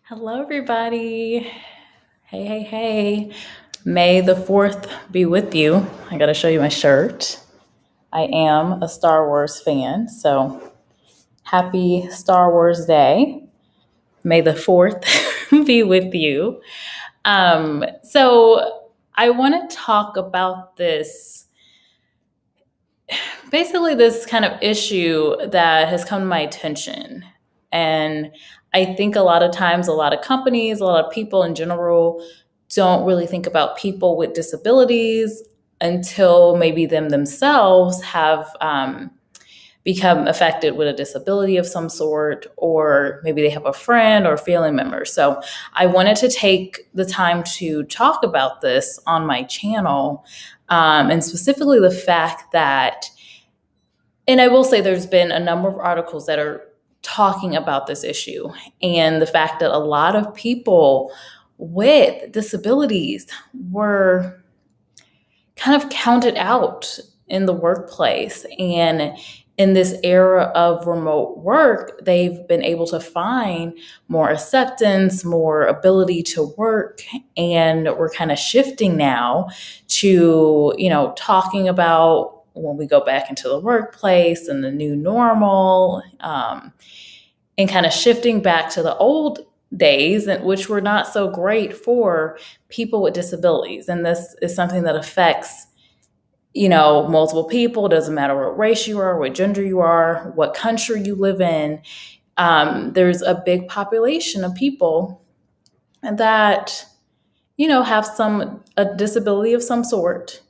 Hello, everybody. Hey, hey, hey. May the 4th be with you. I got to show you my shirt. I am a Star Wars fan, so happy Star Wars Day. May the 4th be with you. So I want to talk about this kind of issue that has come to my attention. And I think a lot of times, a lot of companies, a lot of people in general don't really think about people with disabilities until maybe them themselves have become affected with a disability of some sort, or maybe they have a friend or family member. So I wanted to take the time to talk about this on my channel, and specifically the fact that, and I will say there's been a number of articles that are talking about this issue and the fact that a lot of people with disabilities were kind of counted out in the workplace. And in this era of remote work, they've been able to find more acceptance, more ability to work. And we're kind of shifting now to, talking about when we go back into the workplace and the new normal, and kind of shifting back to the old days, which were not so great for people with disabilities. And this is something that affects, multiple people. It doesn't matter what race you are, what gender you are, what country you live in. There's a big population of people that, have a disability of some sort.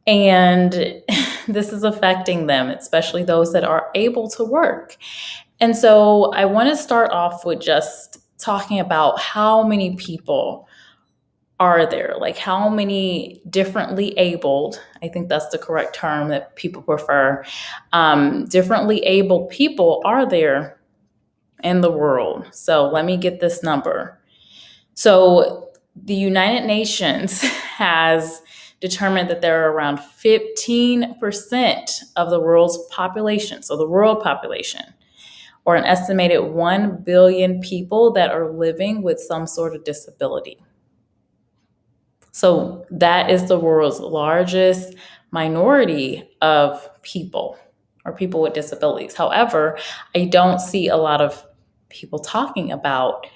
And this is affecting them, especially those that are able to work. And so I want to start off with just talking about how many people are there, like how many differently abled, I think that's the correct term that people prefer, differently abled people are there in the world. So let me get this number. So the United Nations has determined that there are around 15% of the world's population, so the world population, or an estimated 1 billion people that are living with some sort of disability. So that is the world's largest minority of people, or people with disabilities. However, I don't see a lot of people talking about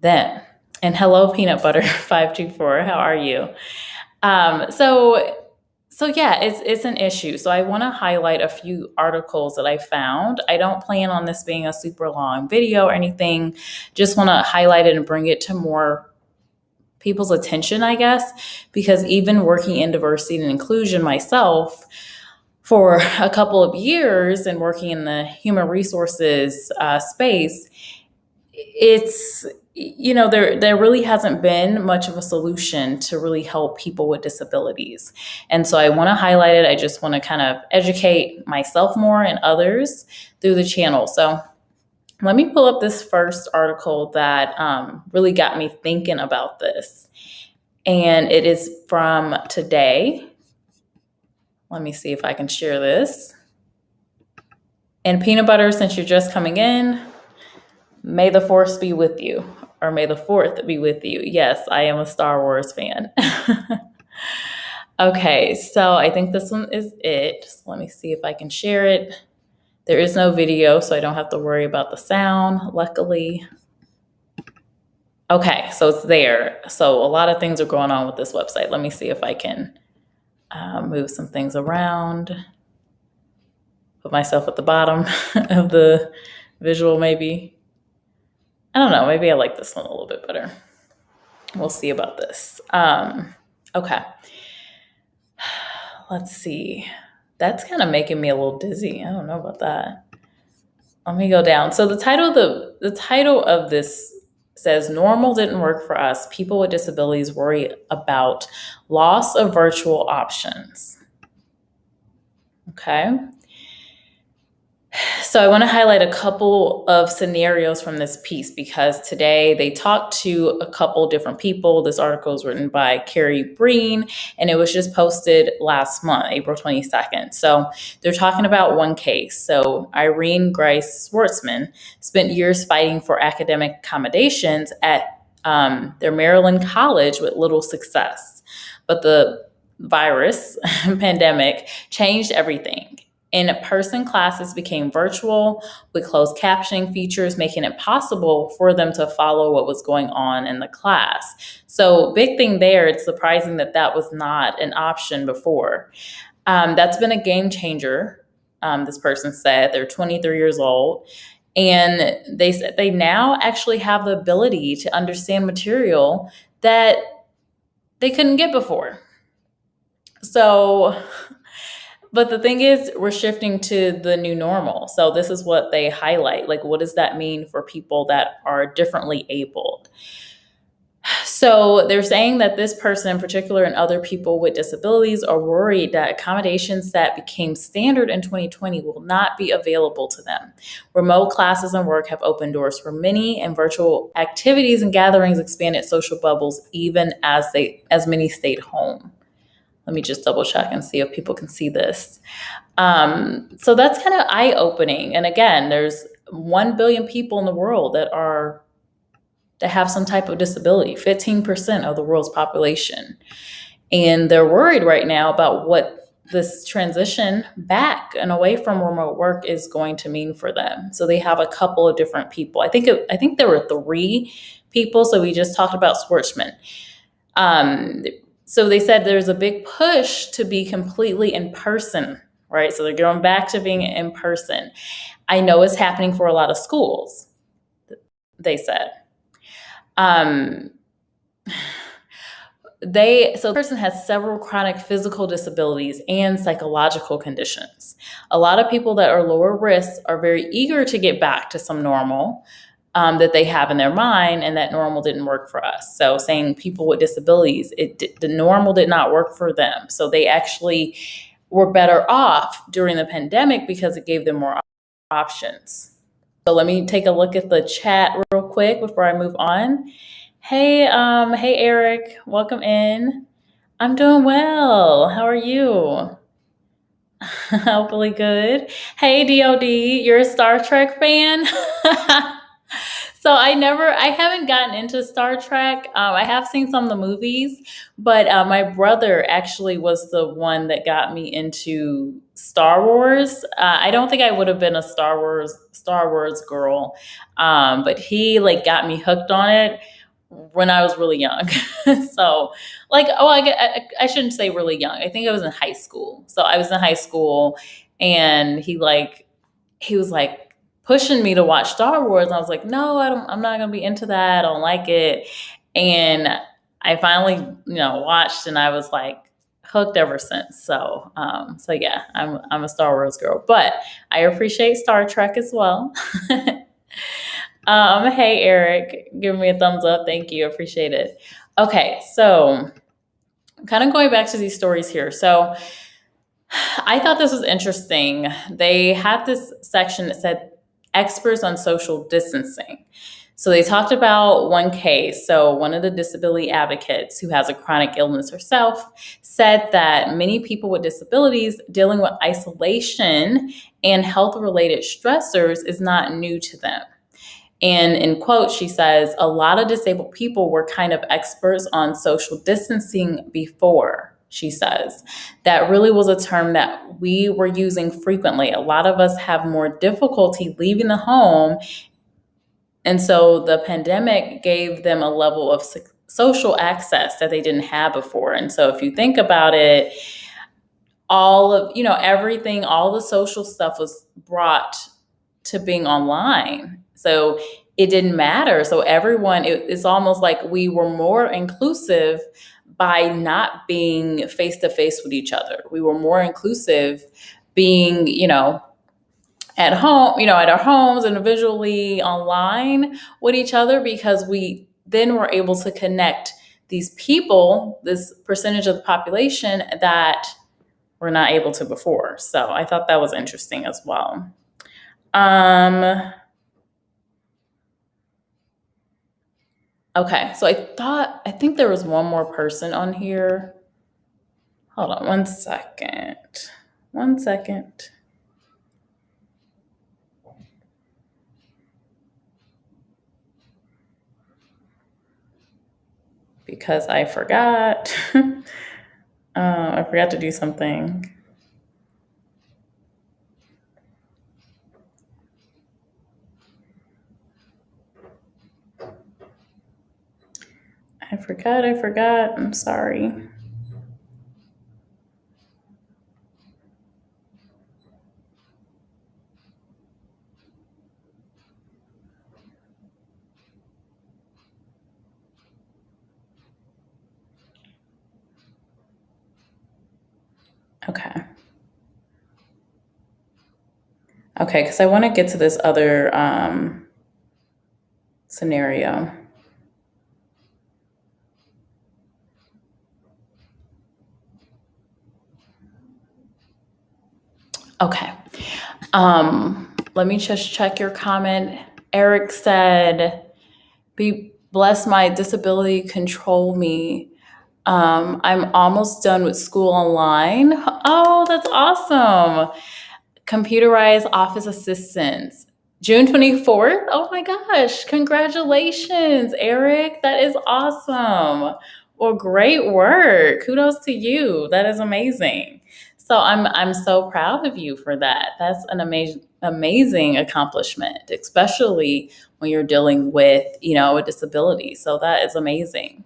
them. And hello, Peanut Butter 524, how are you? So yeah, it's an issue. So I want to highlight a few articles that I found. I don't plan on this being a super long video or anything. Just want to highlight it and bring it to more people's attention, I guess, because even working in diversity and inclusion myself for a couple of years and working in the human resources space, it's, there really hasn't been much of a solution to really help people with disabilities. And so I want to highlight it. I just want to kind of educate myself more and others through the channel. So let me pull up this first article that really got me thinking about this. And it is from today. Let me see if I can share this. And Peanut Butter, since you're just coming in, may the force be with you, or may the 4th be with you. Yes, I am a Star Wars fan. Okay, so I think this one is it. So let me see if I can share it. There is no video, so I don't have to worry about the sound, luckily. Okay, so it's there. So a lot of things are going on with this website. Let me see if I can move some things around. Put myself at the bottom of the visual, maybe. I don't know, maybe I like this one a little bit better. We'll see about this. Okay. Let's see. That's kind of making me a little dizzy. I don't know about that. Let me go down. So the title of this says, "Normal didn't work for us. People with disabilities worry about loss of virtual options." Okay. So I want to highlight a couple of scenarios from this piece because today they talked to a couple different people. This article is written by Carrie Breen, and it was just posted last month, April 22nd. So they're talking about one case. So Irene Grice Schwartzman spent years fighting for academic accommodations at their Maryland college with little success. But the virus pandemic changed everything. In-person classes became virtual with closed captioning features, making it possible for them to follow what was going on in the class. So, big thing there, it's surprising that that was not an option before. That's been a game changer, this person said. They're 23 years old. And they said they now actually have the ability to understand material that they couldn't get before. So, but the thing is, we're shifting to the new normal. So this is what they highlight. Like, what does that mean for people that are differently abled? So they're saying that this person in particular and other people with disabilities are worried that accommodations that became standard in 2020 will not be available to them. Remote classes and work have opened doors for many, and virtual activities and gatherings expanded social bubbles even as many stayed home. Let me just double check and see if people can see this. So that's kind of eye-opening. And again, there's 1 billion people in the world that have some type of disability, 15% of the world's population. And they're worried right now about what this transition back and away from remote work is going to mean for them. So they have a couple of different people. I think there were 3 people. So we just talked about Schwartzman. So they said there's a big push to be completely in person, right? So they're going back to being in person. I know it's happening for a lot of schools, they said. So the person has several chronic physical disabilities and psychological conditions. A lot of people that are lower risk are very eager to get back to some normal that they have in their mind, and that normal didn't work for us. So saying people with disabilities, the normal did not work for them. So they actually were better off during the pandemic because it gave them more options. So let me take a look at the chat real quick before I move on. Hey Eric, welcome in. I'm doing well. How are you? Hopefully good. Hey DOD, you're a Star Trek fan? So I haven't gotten into Star Trek. I have seen some of the movies, but my brother actually was the one that got me into Star Wars. I don't think I would have been a Star Wars girl, but he like got me hooked on it when I was really young. So like, I shouldn't say really young. I think I was in high school. So I was in high school, and he was like pushing me to watch Star Wars. And I was like, no, I'm not going to be into that. I don't like it. And I finally, watched, and I was like hooked ever since. So yeah, I'm a Star Wars girl, but I appreciate Star Trek as well. Hey Eric, give me a thumbs up. Thank you. Appreciate it. Okay. So kind of going back to these stories here. So I thought this was interesting. They had this section that said experts on social distancing. So they talked about one case. So one of the disability advocates who has a chronic illness herself said that many people with disabilities dealing with isolation and health-related stressors is not new to them. And in quote, she says, a lot of disabled people were kind of experts on social distancing before, she says. That really was a term that we were using frequently. A lot of us have more difficulty leaving the home. And so the pandemic gave them a level of social access that they didn't have before. And so if you think about it, all of, everything, all the social stuff was brought to being online. So it didn't matter. So everyone, it's almost like we were more inclusive by not being face to face with each other. We were more inclusive being, at home, at our homes, individually, online with each other, because we then were able to connect these people, this percentage of the population that were not able to before. So I thought that was interesting as well. Um, okay, so I think there was one more person on here. Hold on one second. One second. Because I forgot. I forgot to do something. I forgot. I'm sorry. Okay. Okay, because I want to get to this other scenario. Okay. Let me just check your comment. Eric said, "Be bless my disability, control me. I'm almost done with school online." Oh, that's awesome. Computerized office assistants. June 24th? Oh my gosh. Congratulations, Eric. That is awesome. Well, great work. Kudos to you. That is amazing. So I'm so proud of you for that. That's an amazing accomplishment, especially when you're dealing with, a disability. So that is amazing.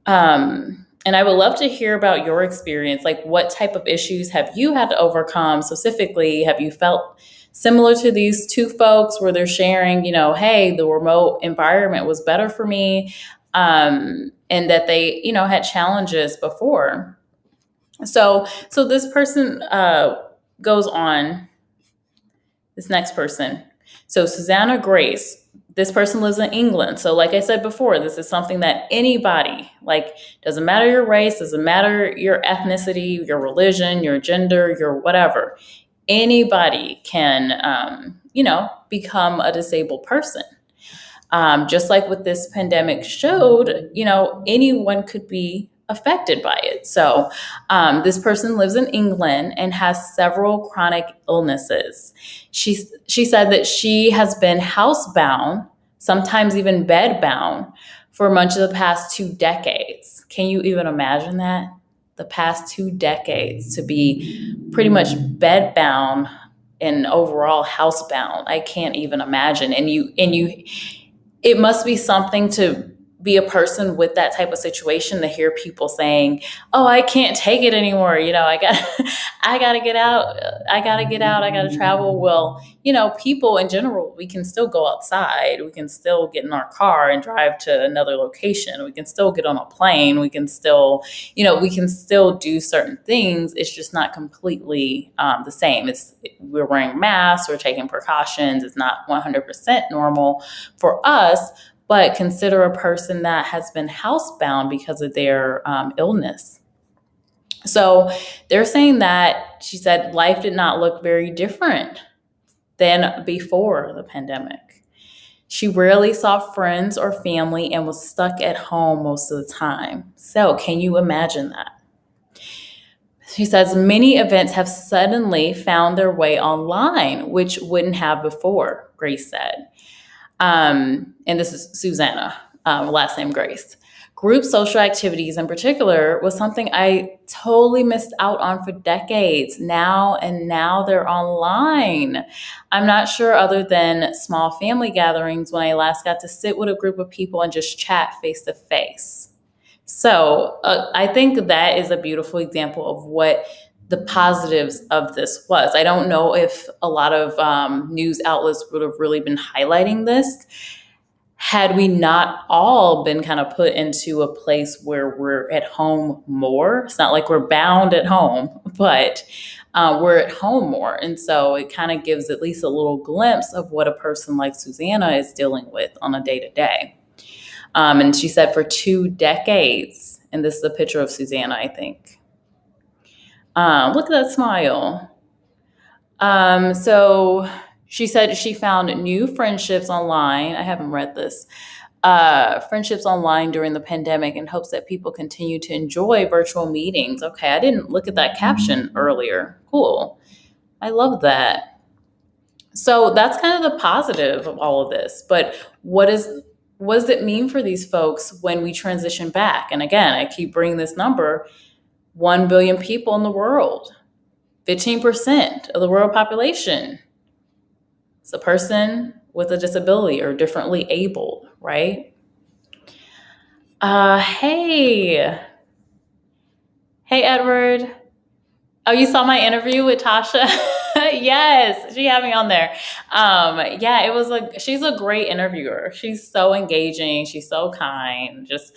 And I would love to hear about your experience. Like, what type of issues have you had to overcome specifically? Have you felt similar to these two folks where they're sharing, hey, the remote environment was better for me, and that they, had challenges before? So this person goes on. This next person. So Susanna Grace, this person lives in England. So like I said before, this is something that anybody, like, doesn't matter your race, doesn't matter your ethnicity, your religion, your gender, your whatever. Anybody can, become a disabled person. Just like what this pandemic showed, anyone could be affected by it. So, this person lives in England and has several chronic illnesses. She said that she has been housebound, sometimes even bedbound, for much of the past 2 decades. Can you even imagine that? The past 2 decades to be pretty much bedbound and overall housebound. I can't even imagine. And you it must be something to be a person with that type of situation to hear people saying, "Oh, I can't take it anymore. I got to get out. I got to get out. I got to travel." Well, people in general, we can still go outside. We can still get in our car and drive to another location. We can still get on a plane. We can still do certain things. It's just not completely the same. We're wearing masks. We're taking precautions. It's not 100% normal for us, but consider a person that has been housebound because of their illness. So they're saying that she said life did not look very different than before the pandemic. She rarely saw friends or family and was stuck at home most of the time. So, can you imagine that? She says many events have suddenly found their way online, which wouldn't have before, Grace said. And this is Susanna, last name Grace. Group social activities in particular was something I totally missed out on for decades. Now they're online. I'm not sure, other than small family gatherings, when I last got to sit with a group of people and just chat face to face. So I think that is a beautiful example of what the positives of this was. I don't know if a lot of news outlets would have really been highlighting this had we not all been kind of put into a place where we're at home more. It's not like we're bound at home, but we're at home more. And so it kind of gives at least a little glimpse of what a person like Susanna is dealing with on a day to day. And she said for 2 decades, and this is a picture of Susanna, I think. Look at that smile. So She said she found new friendships online. I haven't read this. Friendships online during the pandemic and hopes that people continue to enjoy virtual meetings. Okay, I didn't look at that caption earlier. Cool. I love that. So that's kind of the positive of all of this. But what does it mean for these folks when we transition back? And again, I keep bringing this number: 1 billion people in the world, 15% of the world population. It's a person with a disability or differently abled, right? Hey, Edward. Oh, you saw my interview with Tasha? Yes, she had me on there. Yeah, it was she's a great interviewer. She's so engaging. She's so kind. Just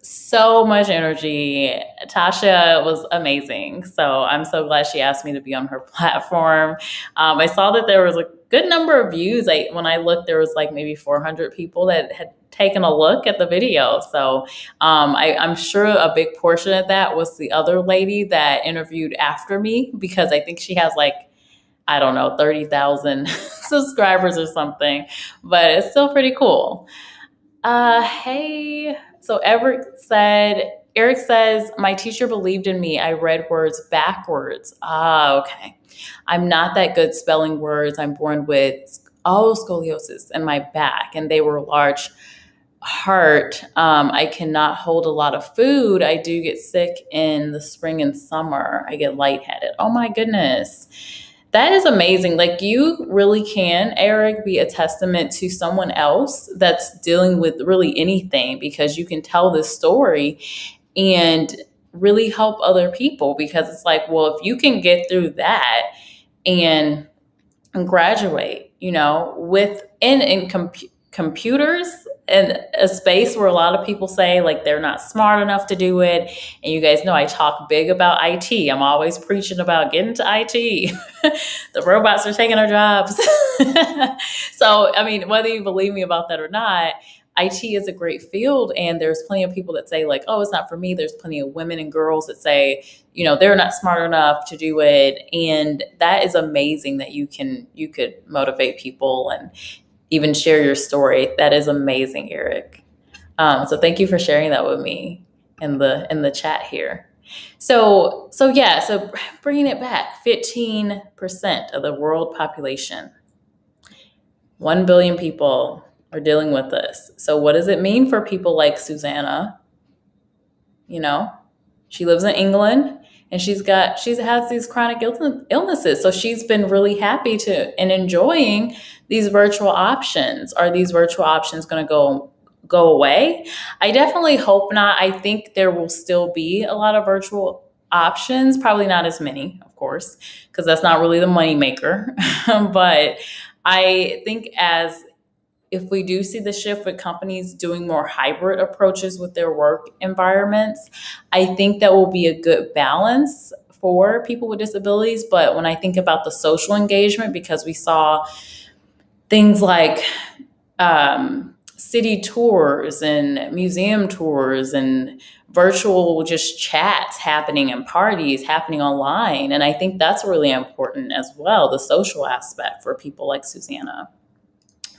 so much energy. Tasha was amazing. So I'm so glad she asked me to be on her platform. I saw that there was a good number of views. When I looked, there was like maybe 400 people that had taken a look at the video. So I'm sure a big portion of that was the other lady that interviewed after me, because I think she has like, I don't know, 30,000 subscribers or something, but it's still pretty cool. Hey. So Eric says, my teacher believed in me. I read words backwards. Okay. I'm not that good spelling words. I'm born with scoliosis in my back, and they were large heart. I cannot hold a lot of food. I do get sick in the spring and summer. I get lightheaded. Oh my goodness. That is amazing. Like, you really can, Eric, be a testament to someone else that's dealing with really anything, because you can tell this story and really help other people, because it's like, well, if you can get through that and graduate, computers, and a space where a lot of people say like they're not smart enough to do it. And you guys know I talk big about IT. I'm always preaching about getting to IT. The robots are taking our jobs. So, I mean, whether you believe me about that or not, IT is a great field, and there's plenty of people that say like, oh, it's not for me. There's plenty of women and girls that say, they're not smart enough to do it. And that is amazing that you could motivate people and even share your story. That is amazing, Eric. So thank you for sharing that with me in the chat here. So bringing it back, 15% of the world population, 1 billion people are dealing with this. So what does it mean for people like Susanna? She lives in England, and she has these chronic illnesses. So she's been really happy and enjoying these virtual options. Are these virtual options going to go away? I definitely hope not. I think there will still be a lot of virtual options, probably not as many, of course, because that's not really the moneymaker. But I think if we do see the shift with companies doing more hybrid approaches with their work environments, I think that will be a good balance for people with disabilities. But when I think about the social engagement, because we saw things like city tours and museum tours and virtual just chats happening and parties happening online. And I think that's really important as well, the social aspect for people like Susanna.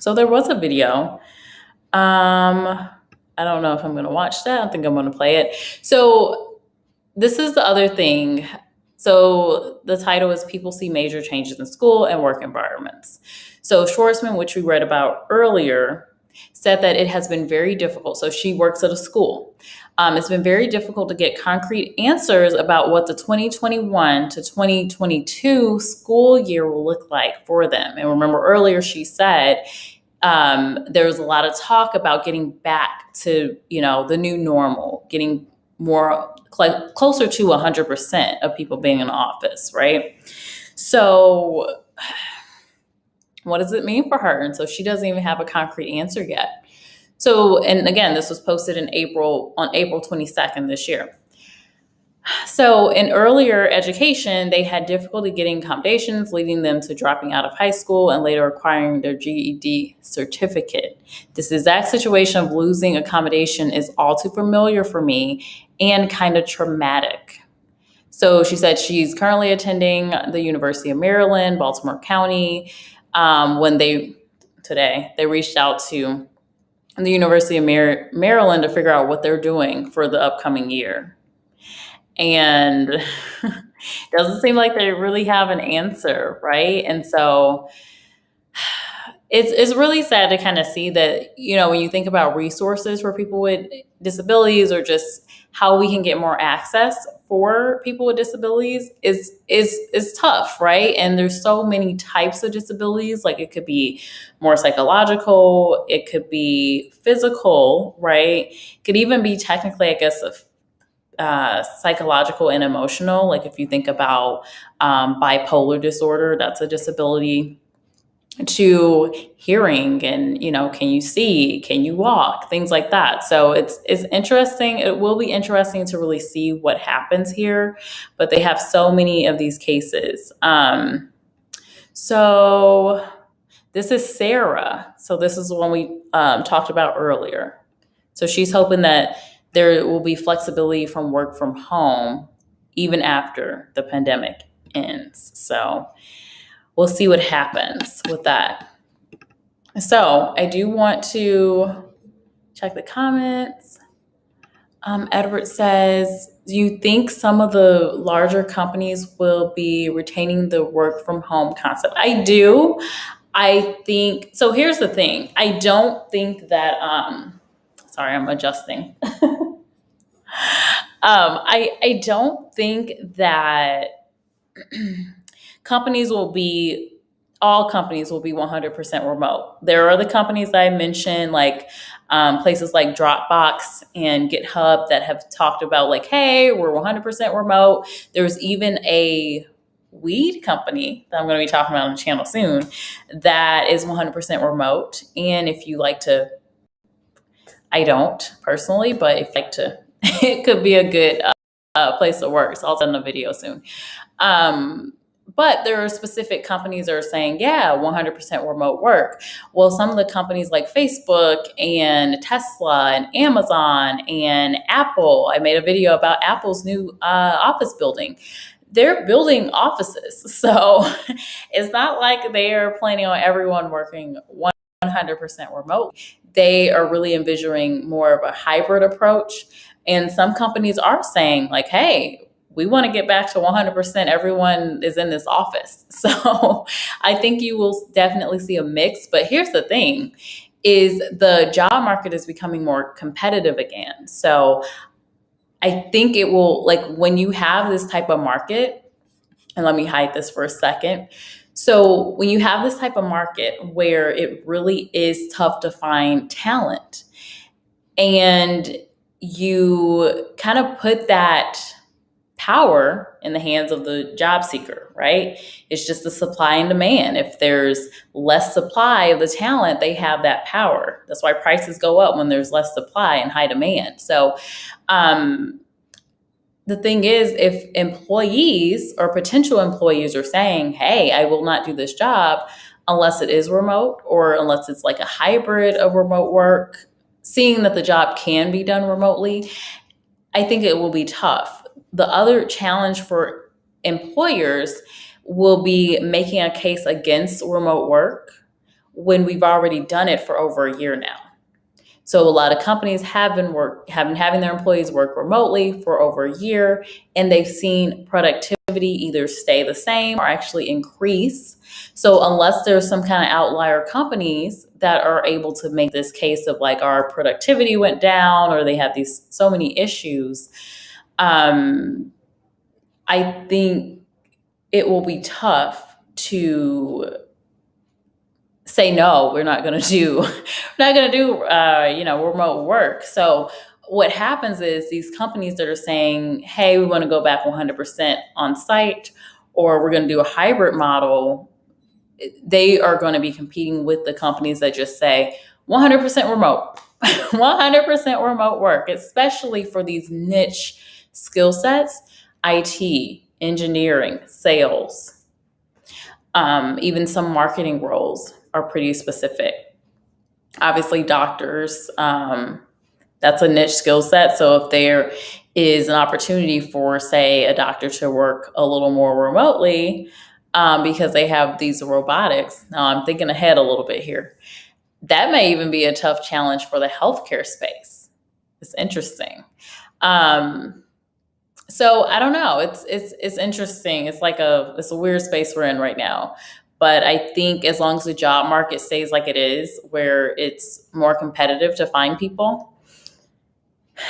So there was a video. I don't know if I'm going to watch that. I think I'm going to play it. So this is the other thing. So the title is People See Major Changes in School and Work Environments. So Schwartzman, which we read about earlier, said that it has been very difficult. So she works at a school. It's been very difficult to get concrete answers about what the 2021 to 2022 school year will look like for them. And remember earlier she said there was a lot of talk about getting back to, the new normal, getting more closer to 100% of people being in office, right? So what does it mean for her? And so she doesn't even have a concrete answer yet. So, and again, this was posted on April 22nd this year. So in earlier education, they had difficulty getting accommodations, leading them to dropping out of high school and later acquiring their GED certificate. This exact situation of losing accommodation is all too familiar for me and kind of traumatic. So she said she's currently attending the University of Maryland, Baltimore County. when they reached out to the University of Maryland to figure out what they're doing for the upcoming year. And it doesn't seem like they really have an answer, right? And so it's really sad to kind of see that, when you think about resources for people with disabilities, or just how we can get more access for people with disabilities is tough, right? And there's so many types of disabilities. Like, it could be more psychological, it could be physical, right? It could even be technically, I guess, psychological and emotional. Like, if you think about bipolar disorder, that's a disability, to hearing, and can you see, can you walk, things like that. So it's interesting. It will be interesting to really see what happens here, but they have so many of these cases. So this is Sarah. So this is the one we talked about earlier. So she's hoping that there will be flexibility from work from home even after the pandemic ends. So we'll see what happens with that. So I do want to check the comments. Edward says, do you think some of the larger companies will be retaining the work from home concept? I do. I think, so here's the thing. I don't think that, sorry, I'm adjusting. I don't think that all companies will be 100% remote. There are the companies that I mentioned, like places like Dropbox and GitHub, that have talked about, like, hey, we're 100% remote. There's even a weed company that I'm going to be talking about on the channel soon that is 100% remote. And if you like to, I don't personally, but if you like to, it could be a good place to work. So I'll send a video soon. But there are specific companies that are saying, yeah, 100% remote work. Well, some of the companies like Facebook and Tesla and Amazon and Apple, I made a video about Apple's new office building. They're building offices. So it's not like they are planning on everyone working 100% remote. They are really envisioning more of a hybrid approach. And some companies are saying, like, hey, we want to get back to 100%. Everyone is in this office. So I think you will definitely see a mix. But here's the thing, is the job market is becoming more competitive again. So I think it will, like, when you have this type of market, and let me hide this for a second. So when you have this type of market where it really is tough to find talent, and you kind of put that power in the hands of the job seeker, right? It's just the supply and demand. If there's less supply of the talent, they have that power. That's why prices go up when there's less supply and high demand. So the thing is, if employees or potential employees are saying, hey, I will not do this job unless it is remote, or unless it's like a hybrid of remote work, seeing that the job can be done remotely, I think it will be tough. The other challenge for employers will be making a case against remote work when we've already done it for over a year now. So a lot of companies have been having their employees work remotely for over a year, and they've seen productivity either stay the same or actually increase. So unless there's some kind of outlier companies that are able to make this case of, like, our productivity went down, or they have these so many issues, I think it will be tough to say, no, we're not going to do remote work. So what happens is, these companies that are saying, hey, we want to go back 100% on site, or we're going to do a hybrid model, they are going to be competing with the companies that just say 100% remote, 100% remote work, especially for these niche skill sets, IT, engineering, sales, even some marketing roles are pretty specific. Obviously, doctors, that's a niche skill set. So if there is an opportunity for, say, a doctor to work a little more remotely, because they have these robotics. Now I'm thinking ahead a little bit here. That may even be a tough challenge for the healthcare space. It's interesting. Um, so I don't know. It's interesting. It's a weird space we're in right now. But I think as long as the job market stays like it is, where it's more competitive to find people,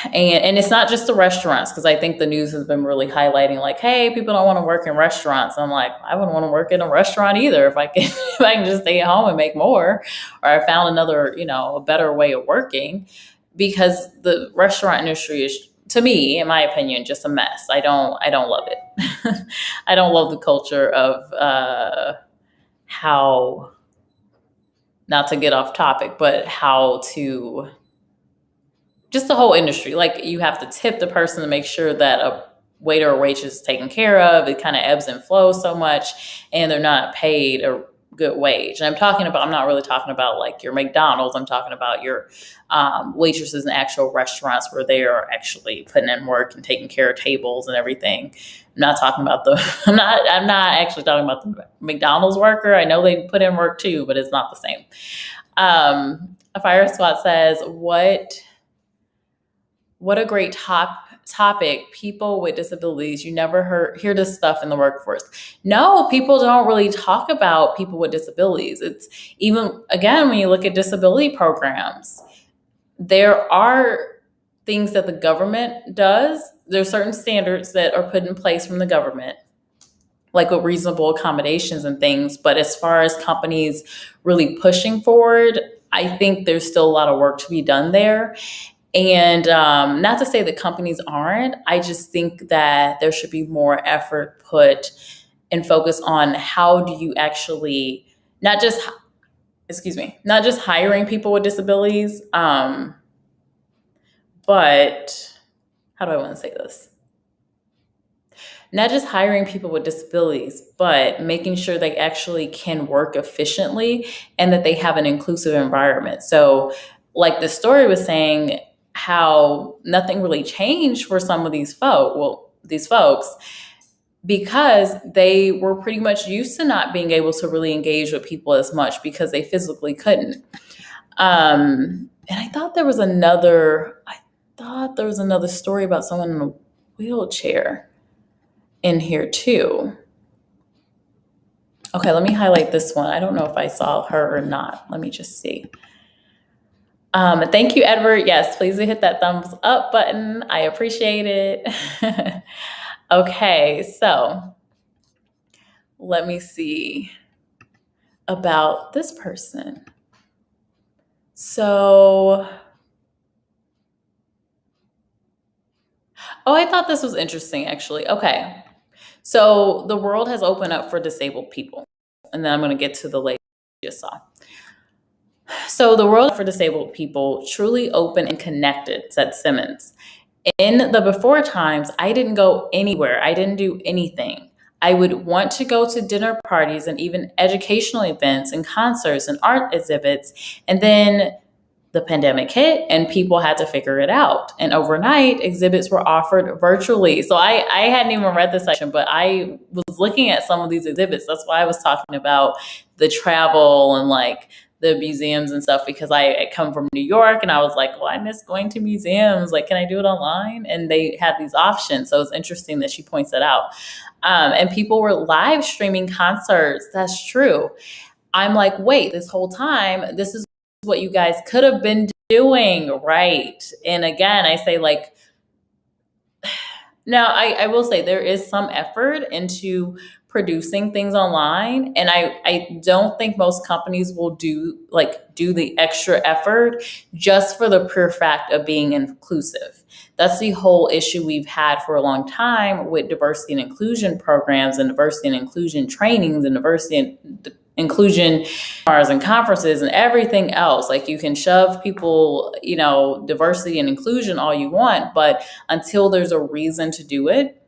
and it's not just the restaurants, because I think the news has been really highlighting like, hey, people don't want to work in restaurants. I'm like, I wouldn't want to work in a restaurant either if I can if I can just stay at home and make more, or I found another, a better way of working, because the restaurant industry is, to me, in my opinion, just a mess. I don't love it. I don't love the culture of how, not to get off topic, but how to, just the whole industry. Like, you have to tip the person to make sure that a waiter or waitress is taken care of. It kind of ebbs and flows so much, and they're not paid a good wage. And I'm not really talking about like your McDonald's. I'm talking about your waitresses in actual restaurants where they are actually putting in work and taking care of tables and everything. I'm not talking about I'm not actually talking about the McDonald's worker. I know they put in work too, but it's not the same. A Fire Squad says, what a great topic. People with disabilities. You never hear this stuff in the workforce. No, people don't really talk about people with disabilities. It's even, again, when you look at disability programs, there are things that the government does. There's certain standards that are put in place from the government, like with reasonable accommodations and things. But as far as companies really pushing forward, I think there's still a lot of work to be done there. And not to say that companies aren't, I just think that there should be more effort put and focus on how do you actually, not just hiring people with disabilities, but how do I want to say this? Not just hiring people with disabilities, but making sure they actually can work efficiently and that they have an inclusive environment. So, like the story was saying, how nothing really changed for some of these folks, because they were pretty much used to not being able to really engage with people as much because they physically couldn't. And I thought there was another story about someone in a wheelchair in here too. Okay, let me highlight this one. I don't know if I saw her or not. Let me just see. Thank you, Edward. Yes, please hit that thumbs up button. I appreciate it. Okay, so let me see about this person. So, I thought this was interesting, actually. Okay, so the world has opened up for disabled people. And then I'm going to get to the latest you just saw. So the world for disabled people truly open and connected, said Simmons. In the before times, I didn't go anywhere. I didn't do anything. I would want to go to dinner parties and even educational events and concerts and art exhibits. And then the pandemic hit and people had to figure it out. And overnight, exhibits were offered virtually. So I hadn't even read this section, but I was looking at some of these exhibits. That's why I was talking about the travel and like the museums and stuff, because I come from New York and I was like, well, I miss going to museums. Like, can I do it online? And they had these options. So it's interesting that she points that out. And people were live streaming concerts. That's true. I'm like, wait, this whole time, this is what you guys could have been doing, right? And again, I say like, now I will say there is some effort into producing things online. And I don't think most companies will do the extra effort just for the pure fact of being inclusive. That's the whole issue we've had for a long time with diversity and inclusion programs and diversity and inclusion trainings and diversity and inclusion seminars and conferences and everything else. Like, you can shove people, diversity and inclusion all you want, but until there's a reason to do it,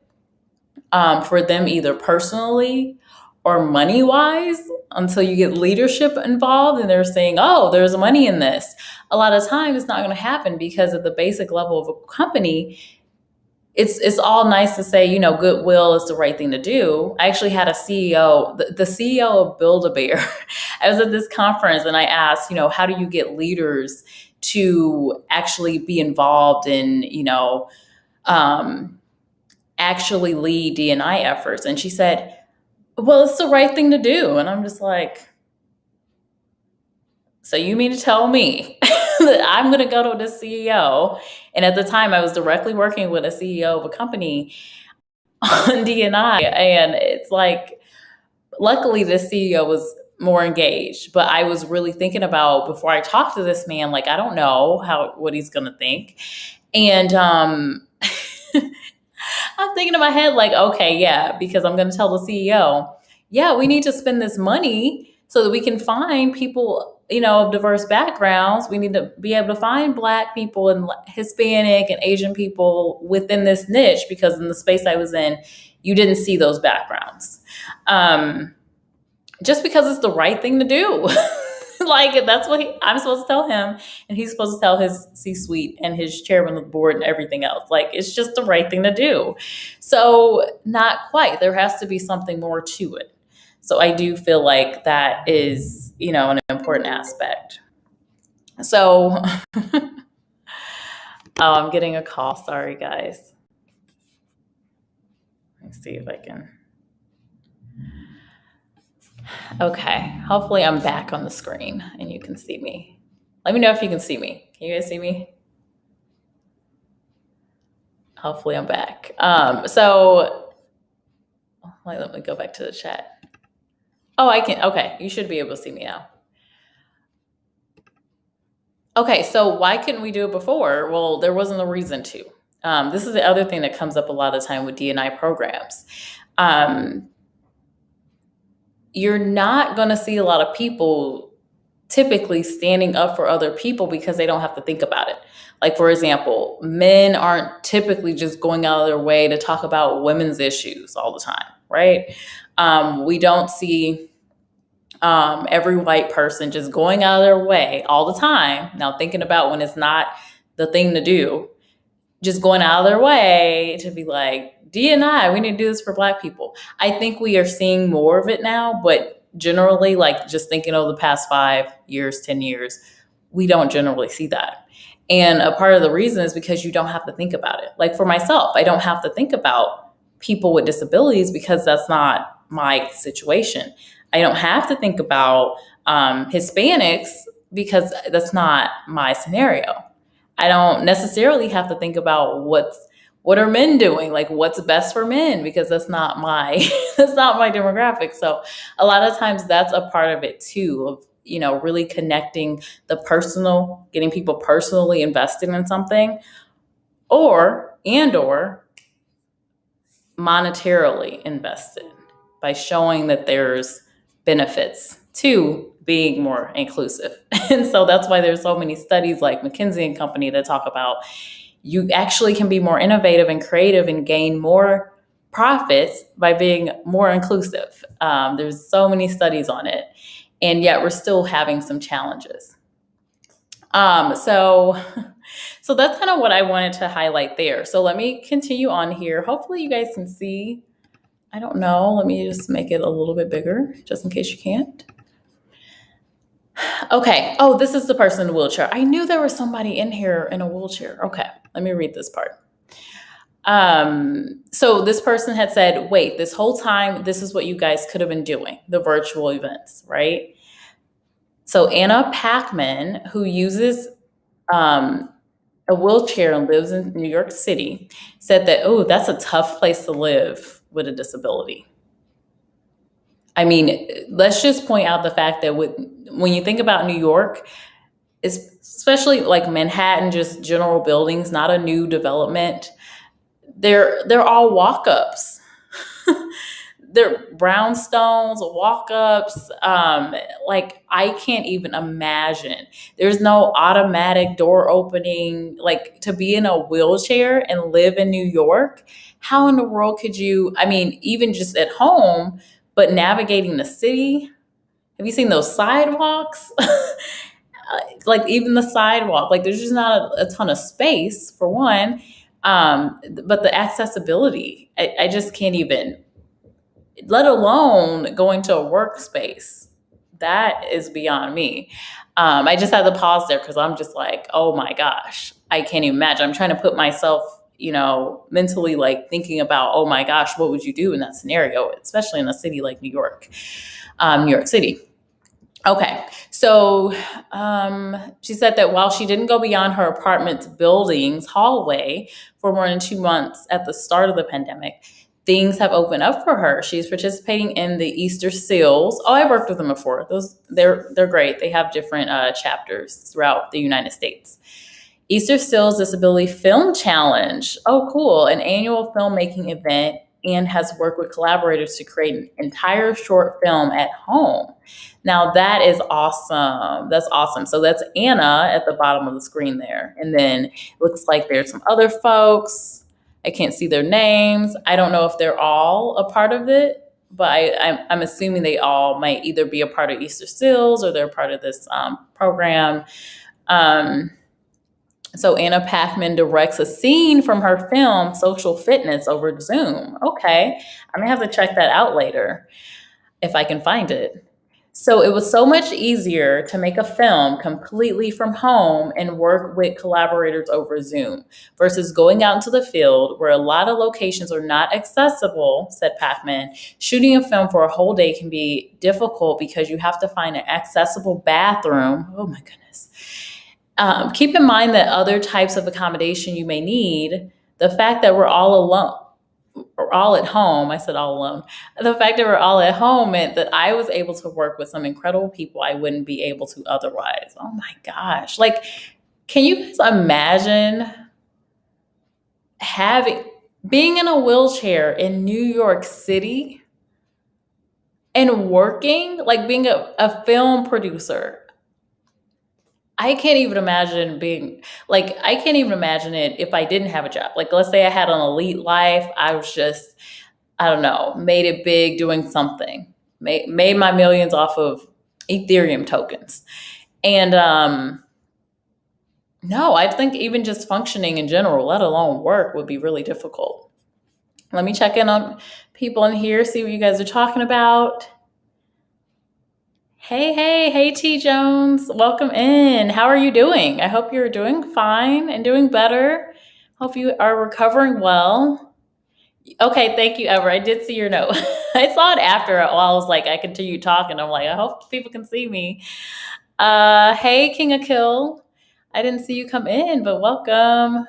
for them either personally or money wise, until you get leadership involved and they're saying, oh, there's money in this, a lot of times it's not going to happen, because at the basic level of a company, it's all nice to say, goodwill is the right thing to do. I actually had a CEO, the CEO of Build-A-Bear. I was at this conference and I asked, how do you get leaders to actually be involved in, um, actually lead D&I efforts? And she said, well, it's the right thing to do. And I'm just like, so you mean to tell me that I'm going to go to the CEO? And at the time, I was directly working with a CEO of a company on D&I, and it's like, luckily, the CEO was more engaged. But I was really thinking about, before I talked to this man, like, I don't know what he's going to think, and I'm thinking in my head, like, okay, yeah, because I'm going to tell the CEO, yeah, we need to spend this money so that we can find people, of diverse backgrounds. We need to be able to find Black people and Hispanic and Asian people within this niche, because in the space I was in, you didn't see those backgrounds. Just because it's the right thing to do. Like, that's what I'm supposed to tell him, and he's supposed to tell his C-suite and his chairman of the board and everything else. Like, it's just the right thing to do. So not quite. There has to be something more to it. So I do feel like that is, an important aspect. So oh, I'm getting a call. Sorry, guys. Let me see if I can. Okay, hopefully I'm back on the screen and you can see me. Let me know if you can see me. Can you guys see me? Hopefully I'm back. So let me go back to the chat. Oh, I can. Okay, you should be able to see me now. Okay, so why couldn't we do it before? Well, there wasn't a reason to. This is the other thing that comes up a lot of the time with D&I programs. You're not going to see a lot of people typically standing up for other people because they don't have to think about it. Like, for example, men aren't typically just going out of their way to talk about women's issues all the time, right? We don't see every white person just going out of their way all the time. Now, thinking about when it's not the thing to do, just going out of their way to be like, D&I, we need to do this for Black people. I think we are seeing more of it now, but generally, like, just thinking over the past 5 years, 10 years, we don't generally see that. And a part of the reason is because you don't have to think about it. Like, for myself, I don't have to think about people with disabilities because that's not my situation. I don't have to think about Hispanics because that's not my scenario. I don't necessarily have to think about what are men doing, like what's best for men, because that's not my that's not my demographic. So a lot of times that's a part of it too, of really connecting the personal, getting people personally invested in something, or monetarily invested by showing that there's benefits to being more inclusive. And so that's why there's so many studies like McKinsey and Company that talk about you actually can be more innovative and creative and gain more profits by being more inclusive. There's so many studies on it, and yet we're still having some challenges. So that's kind of what I wanted to highlight there. So let me continue on here. Hopefully you guys can see. I don't know. Let me just make it a little bit bigger, just in case you can't. Okay. Oh, this is the person in the wheelchair. I knew there was somebody in here in a wheelchair. Okay. Let me read this part. So this person had said, wait, this whole time, this is what you guys could have been doing, the virtual events, right? So Anna Packman, who uses a wheelchair and lives in New York City, said that, oh, that's a tough place to live with a disability. I mean, let's just point out the fact that when you think about New York, especially like Manhattan, just general buildings, not a new development, they're all walk-ups. They're brownstones, walk-ups. Like, I can't even imagine. There's no automatic door opening. Like, to be in a wheelchair and live in New York, how in the world could you, I mean, even just at home, but navigating the city? Have you seen those sidewalks? Like, even the sidewalk, like, there's just not a ton of space, for one. But the accessibility, I just can't even, let alone going to a workspace. That is beyond me. I just had to pause there because I'm just like, oh my gosh, I can't even imagine. I'm trying to put myself, mentally like thinking about, oh my gosh, what would you do in that scenario, especially in a city like New York City. Okay, so she said that while she didn't go beyond her apartment's building's hallway for more than 2 months at the start of the pandemic, things have opened up for her. She's participating in the Easter Seals. Oh, I've worked with them before. They're great. They have different chapters throughout the United States. Easter Stills Disability Film Challenge. Oh, cool. An annual filmmaking event, and has worked with collaborators to create an entire short film at home. Now that is awesome. That's awesome. So that's Anna at the bottom of the screen there. And then it looks like there's some other folks. I can't see their names. I don't know if they're all a part of it, but I'm assuming they all might either be a part of Easter Stills or they're part of this program. So Anna Packman directs a scene from her film Social Fitness over Zoom. Okay, I'm gonna have to check that out later if I can find it. So it was so much easier to make a film completely from home and work with collaborators over Zoom versus going out into the field where a lot of locations are not accessible, said Packman. Shooting a film for a whole day can be difficult because you have to find an accessible bathroom. Oh my goodness. Keep in mind that other types of accommodation you may need, the fact that we're all alone, or all at home, I said all alone. The fact that we're all at home meant that I was able to work with some incredible people I wouldn't be able to otherwise. Oh my gosh. Like, can you guys imagine being in a wheelchair in New York City and working, like being a film producer? I can't even imagine I can't even imagine it if I didn't have a job. Like, let's say I had an elite life. I was just, I don't know, made it big doing something, made my millions off of Ethereum tokens. And no, I think even just functioning in general, let alone work, would be really difficult. Let me check in on people in here, see what you guys are talking about. Hey, T Jones. Welcome in. How are you doing? I hope you're doing fine and doing better. Hope you are recovering well. Okay, thank you, Ever. I did see your note. I saw it after while I was like, I continued talking. I'm like, I hope people can see me. Hey, King of Kill. I didn't see you come in, but welcome.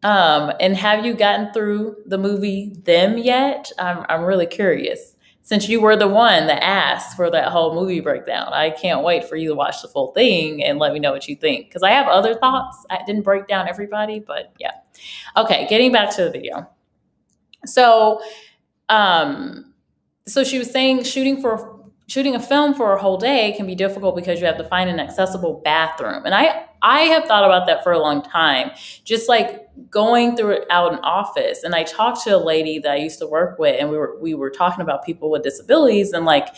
And have you gotten through the movie Them yet? I'm really curious. Since you were the one that asked for that whole movie breakdown, I can't wait for you to watch the full thing and let me know what you think. Because I have other thoughts. I didn't break down everybody, but yeah. Okay, getting back to the video. So, she was saying shooting a film for a whole day can be difficult because you have to find an accessible bathroom. And I have thought about that for a long time, just like going out an office. And I talked to a lady that I used to work with, and we were talking about people with disabilities and like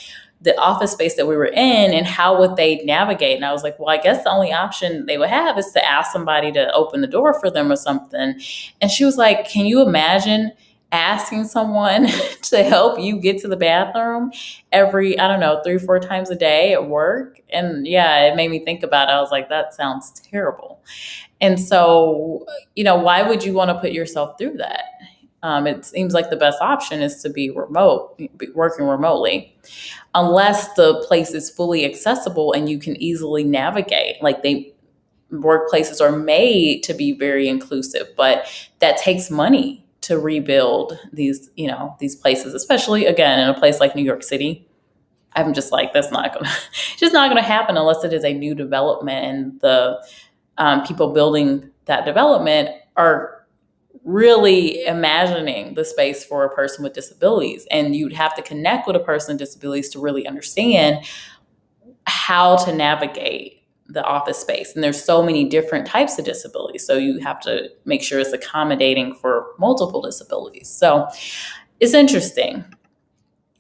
the office space that we were in and how would they navigate. And I was like, well, I guess the only option they would have is to ask somebody to open the door for them or something. And she was like, can you imagine asking someone to help you get to the bathroom every, I don't know, 3 or 4 times a day at work? And yeah, it made me think about it. I was like, that sounds terrible. And so, why would you want to put yourself through that? It seems like the best option is to be working remotely, unless the place is fully accessible and you can easily navigate. Like, workplaces are made to be very inclusive, but that takes money to rebuild these places, especially again in a place like New York City. I'm just like, that's not gonna happen unless it is a new development, and the people building that development are really imagining the space for a person with disabilities. And you'd have to connect with a person with disabilities to really understand how to navigate the office space. And there's so many different types of disabilities. So you have to make sure it's accommodating for multiple disabilities. So it's interesting.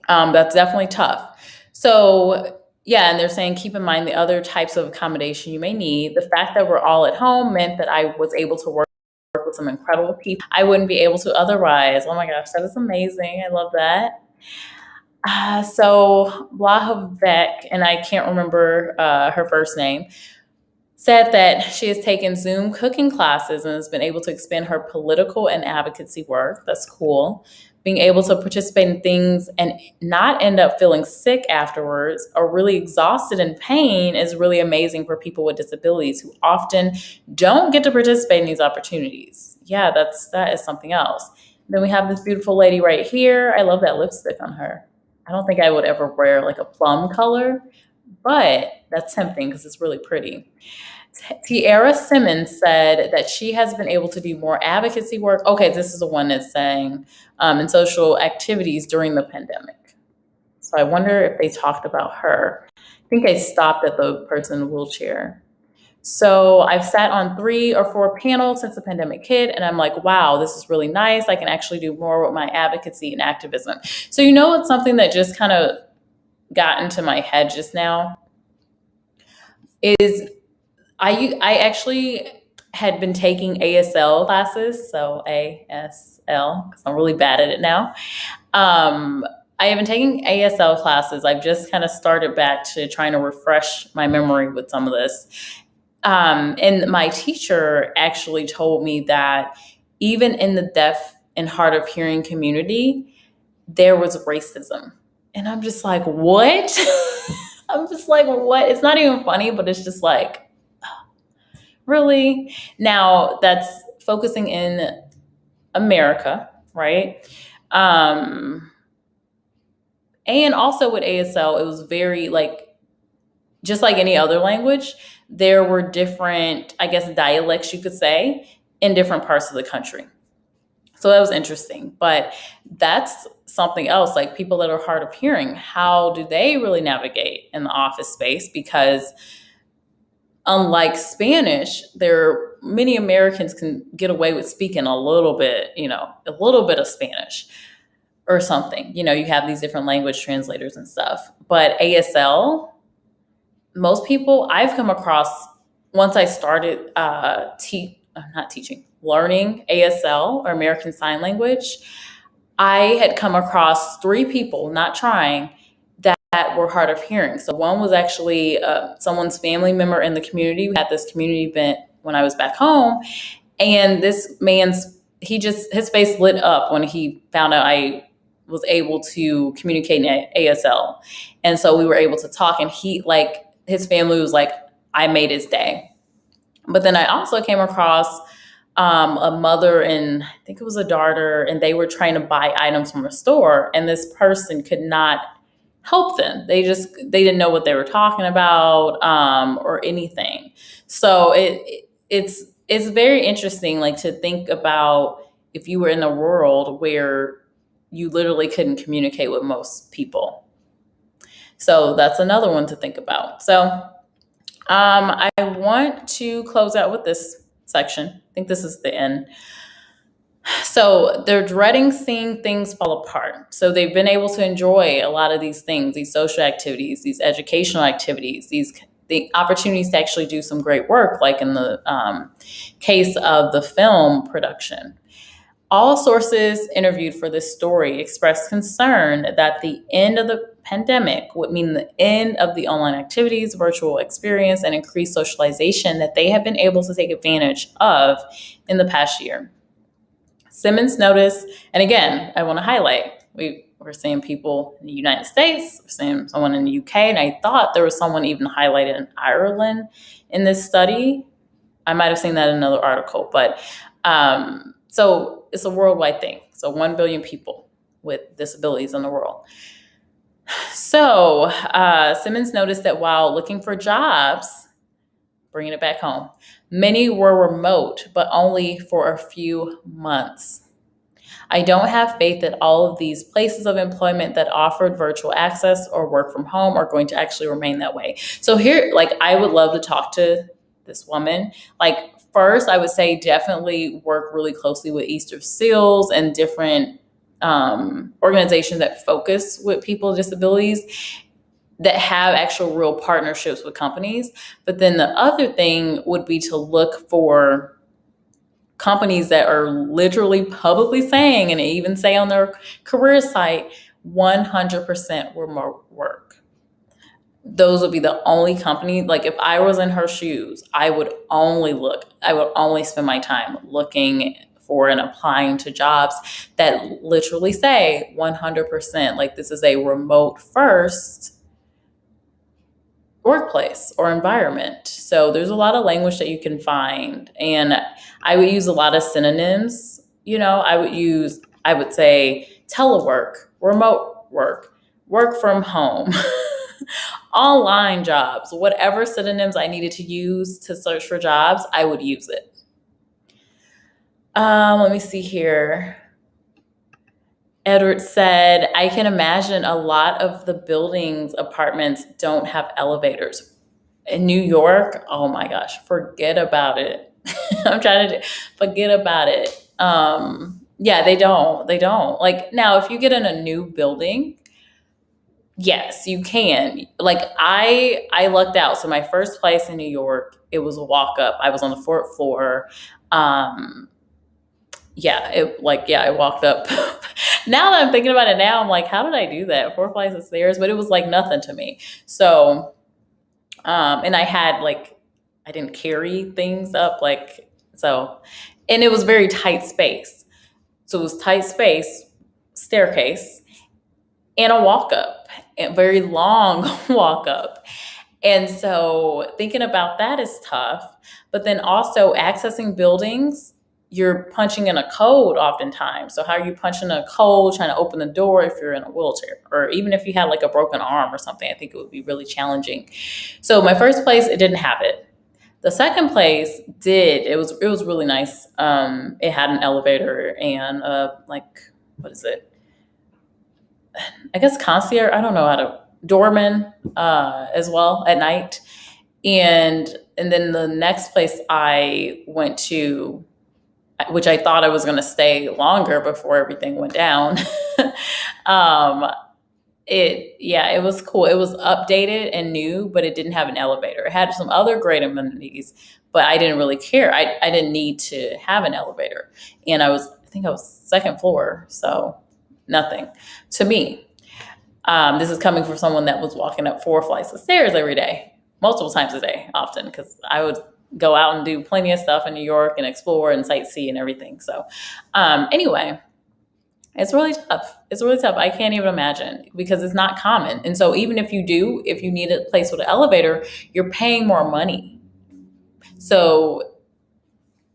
That's definitely tough. So yeah, and they're saying, keep in mind the other types of accommodation you may need. The fact that we're all at home meant that I was able to work with some incredible people. I wouldn't be able to otherwise. Oh my gosh, that is amazing. I love that. So Blahovec, and I can't remember her first name, said that she has taken Zoom cooking classes and has been able to expand her political and advocacy work. That's cool. Being able to participate in things and not end up feeling sick afterwards or really exhausted in pain is really amazing for people with disabilities who often don't get to participate in these opportunities. Yeah, that is something else. Then we have this beautiful lady right here. I love that lipstick on her. I don't think I would ever wear like a plum color, but that's tempting because it's really pretty. Tiara Simmons said that she has been able to do more advocacy work. Okay, this is the one that's saying in social activities during the pandemic. So I wonder if they talked about her. I think I stopped at the person in the wheelchair. So I've sat on 3 or 4 panels since the pandemic hit, and I'm like, wow, this is really nice. I can actually do more with my advocacy and activism. So it's something that just kind of got into my head just now is I actually had been taking ASL classes, so ASL, because I'm really bad at it now. I have been taking ASL classes. I've just kind of started back to trying to refresh my memory with some of this. And my teacher actually told me that even in the deaf and hard of hearing community, there was racism. And I'm just like, what? I'm just like, what? It's not even funny, but it's just like, really? Now, that's focusing in America, right? And also with ASL, it was very just like any other language, there were different, I guess, dialects, you could say, in different parts of the country. So that was interesting. But that's something else, like people that are hard of hearing, how do they really navigate in the office space? Because unlike Spanish, many Americans can get away with speaking a little bit of Spanish or something. You have these different language translators and stuff. But ASL, most people I've come across, once I started learning ASL or American Sign Language, I had come across 3 people, not trying, that were hard of hearing. So one was actually someone's family member in the community. We had this community event when I was back home, and this his face lit up when he found out I was able to communicate in ASL. And so we were able to talk, and his family was like, I made his day. But then I also came across a mother and I think it was a daughter, and they were trying to buy items from a store, and this person could not help them. They didn't know what they were talking about or anything. So it's very interesting, to think about if you were in a world where you literally couldn't communicate with most people. So that's another one to think about. So I want to close out with this section. I think this is the end. So they're dreading seeing things fall apart. So they've been able to enjoy a lot of these things, these social activities, these educational activities, the opportunities to actually do some great work, like in the case of the film production. All sources interviewed for this story expressed concern that the end of the pandemic would mean the end of the online activities, virtual experience, and increased socialization that they have been able to take advantage of in the past year. Simmons noticed, and again, I want to highlight, we're seeing people in the United States, we're seeing someone in the UK, and I thought there was someone even highlighted in Ireland in this study. I might have seen that in another article, but so it's a worldwide thing. So 1 billion people with disabilities in the world. So Simmons noticed that while looking for jobs, bringing it back home, many were remote, but only for a few months. I don't have faith that all of these places of employment that offered virtual access or work from home are going to actually remain that way. So here, I would love to talk to this woman. First, I would say definitely work really closely with Easter Seals and different organizations that focus with people with disabilities that have actual real partnerships with companies. But then the other thing would be to look for companies that are literally publicly saying, and they even say on their career site, 100% remote work. Those would be the only company. Like if I was in her shoes, I would only spend my time looking for and applying to jobs that literally say 100%, like this is a remote first workplace or environment. So there's a lot of language that you can find. And I would use a lot of synonyms. I would say telework, remote work, work from home, online jobs, whatever synonyms I needed to use to search for jobs, I would use it. Let me see here. Edward said, I can imagine a lot of the buildings, apartments don't have elevators. In New York, oh my gosh, forget about it. Forget about it. Yeah, they don't. They don't. Like now, if you get in a new building, yes, you can. Like I lucked out. So my first place in New York, it was a walk up. I was on the fourth floor. Um, I walked up. Now that I'm thinking about it now, I'm like, how did I do that? 4 flights of stairs, but it was like nothing to me. So, and I didn't carry things up and it was very tight space. So it was tight space, staircase, and a walk up, a very long walk up. And so thinking about that is tough. But then also accessing buildings, you're punching in a code oftentimes. So how are you punching a code, trying to open the door if you're in a wheelchair? Or even if you had like a broken arm or something, I think it would be really challenging. So my first place, it didn't have it. The second place did. It was really nice. It had an elevator and what is it? I guess concierge. I don't know how to doorman as well at night. And then the next place I went to, which I thought I was going to stay longer before everything went down. um, it was cool. It was updated and new, but it didn't have an elevator. It had some other great amenities, but I didn't really care. I didn't need to have an elevator. And I think I was second floor, so nothing to me. This is coming from someone that was walking up 4 flights of stairs every day, multiple times a day, often, because I would go out and do plenty of stuff in New York and explore and sightsee and everything. So anyway, it's really tough. It's really tough. I can't even imagine because it's not common. And so even if you need a place with an elevator, you're paying more money. So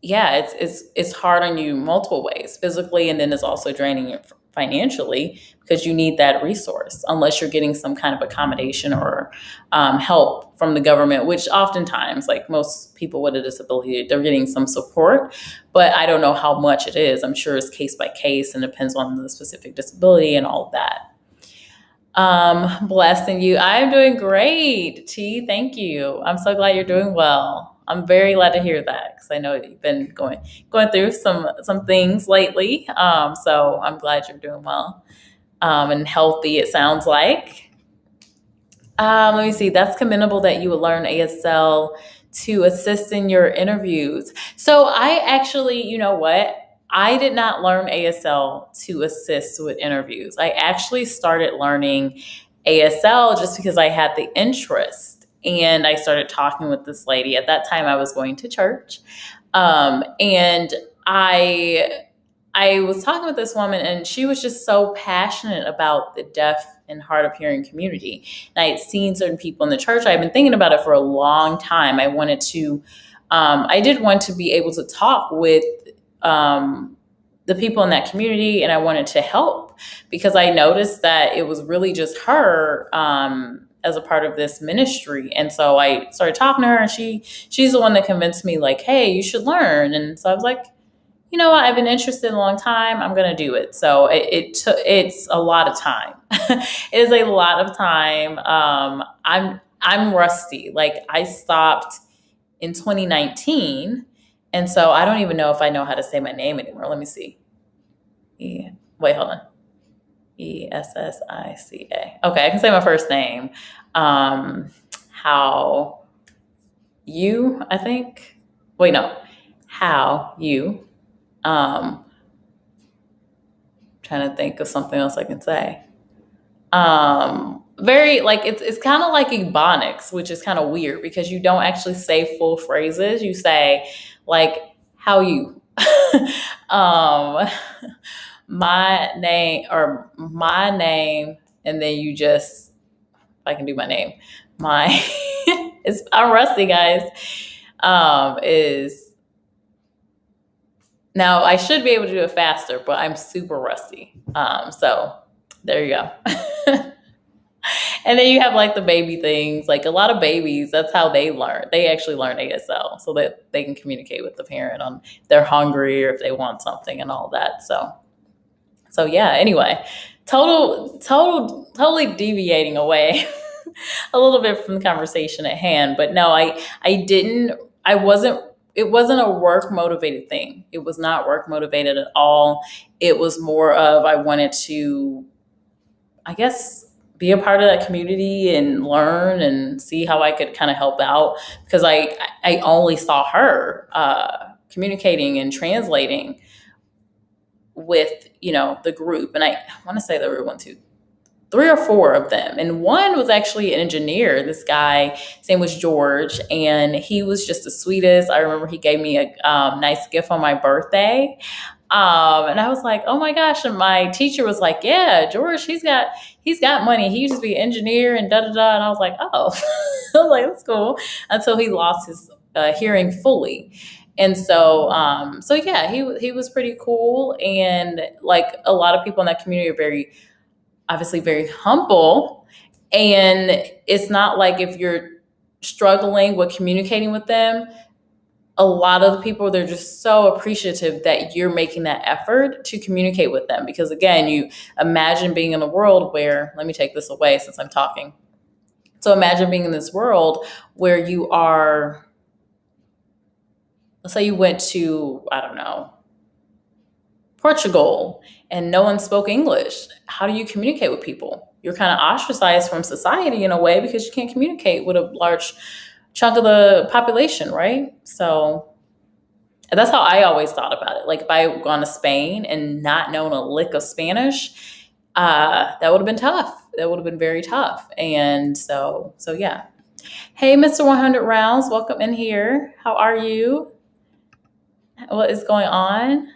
yeah, it's hard on you multiple ways, physically, and then it's also draining you financially because you need that resource unless you're getting some kind of accommodation or help from the government, which oftentimes, like most people with a disability, they're getting some support, but I don't know how much it is. I'm sure it's case by case and depends on the specific disability and all of that. Blessing you. I'm doing great. T, thank you. I'm so glad you're doing well. I'm very glad to hear that because I know you've been going through some things lately. So I'm glad you're doing well and healthy. It sounds like. Let me see. That's commendable that you would learn ASL to assist in your interviews. So I actually, you know what? I did not learn ASL to assist with interviews. I actually started learning ASL just because I had the interest. And I started talking with this lady. At that time, I was going to church. And I was talking with this woman, and she was just so passionate about the deaf and hard of hearing community. And I had seen certain people in the church. I had been thinking about it for a long time. I did want to be able to talk with the people in that community, and I wanted to help because I noticed that it was really just her as a part of this ministry. And so I started talking to her, and she's the one that convinced me, like, hey, you should learn. And so I was like, you know what? I've been interested in a long time. I'm going to do it. So it's a lot of time. It is a lot of time. I'm rusty. Like I stopped in 2019. And so I don't even know if I know how to say my name anymore. Let me see. Wait, hold on. Essica. Okay, I can say my first name. How you, I think. Wait, no. How you. Um, trying to think of something else I can say. Very like it's kind of like ebonics, which is kind of weird because you don't actually say full phrases. You say like how you um my name, and then you just, I can do my name, my it's, I'm rusty, guys. Is Now I should be able to do it faster, but I'm super rusty. So there you go. And then you have like the baby things, like a lot of babies, that's how they learn. They actually learn ASL so that they can communicate with the parent on if they're hungry or if they want something and all that. So yeah, anyway, totally deviating away a little bit from the conversation at hand. But no, I didn't, I wasn't, it wasn't a work motivated thing. It was not work motivated at all. It was more of, I wanted to, I guess, be a part of that community and learn and see how I could kind of help out because I only saw her communicating and translating with the group, and I want to say there were 3 or 4 of them, and one was actually an engineer. This guy, his name was George, and he was just the sweetest. I remember he gave me a nice gift on my birthday. And I was like, oh my gosh. And my teacher was like, yeah, George, he's got money. He used to be an engineer and da da da. And I was like, oh, I was like, that's cool. Until he lost his hearing fully. And so yeah, he was pretty cool. And like a lot of people in that community are obviously very humble. And it's not like if you're struggling with communicating with them, a lot of the people, they're just so appreciative that you're making that effort to communicate with them. Because again, you imagine being in a world where, let me take this away since I'm talking. So imagine being in this world where you are, let's say you went to, I don't know, Portugal and no one spoke English. How do you communicate with people? You're kind of ostracized from society in a way because you can't communicate with a large chunk of the population, right? So that's how I always thought about it. Like if I had gone to Spain and not known a lick of Spanish, that would have been tough. That would have been very tough. And so yeah. Hey, Mr. 100 Rounds, welcome in here. How are you? What is going on?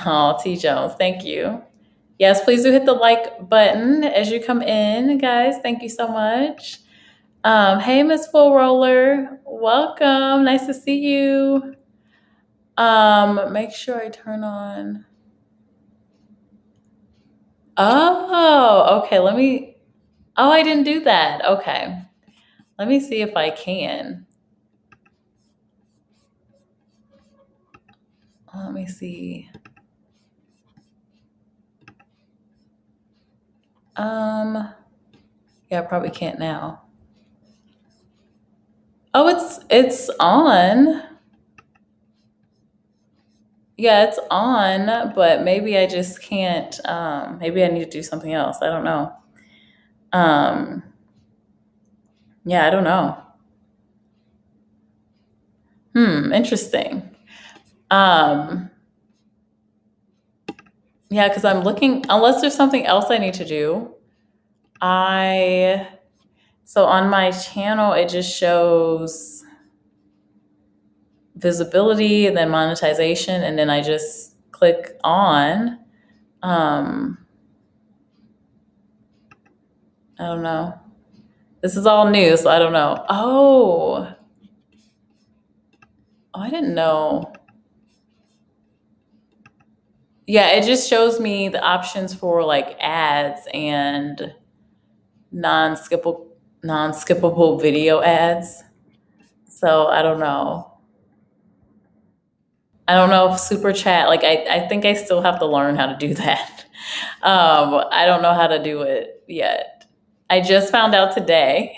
Oh, T. Jones, thank you. Yes, please do hit the like button as you come in, guys. Thank you so much. Hey, Miss Full Roller, welcome. Nice to see you. Make sure I turn on. Oh, okay. Oh, I didn't do that. Okay. Let me see if I can. Let me see. Yeah, I probably can't now. Oh, it's on. Yeah, it's on, but maybe I just can't. Maybe I need to do something else. I don't know. Yeah, I don't know. Interesting. Um, yeah, because I'm looking, unless there's something else I need to do. So on my channel, it just shows visibility and then monetization, and then I just click on. I don't know. This is all new, so I don't know. Oh, I didn't know. Yeah, it just shows me the options for like ads and non-skippable non-skippable video ads. So I don't know. I don't know if super chat, like I think I still have to learn how to do that. I don't know how to do it yet. I just found out today.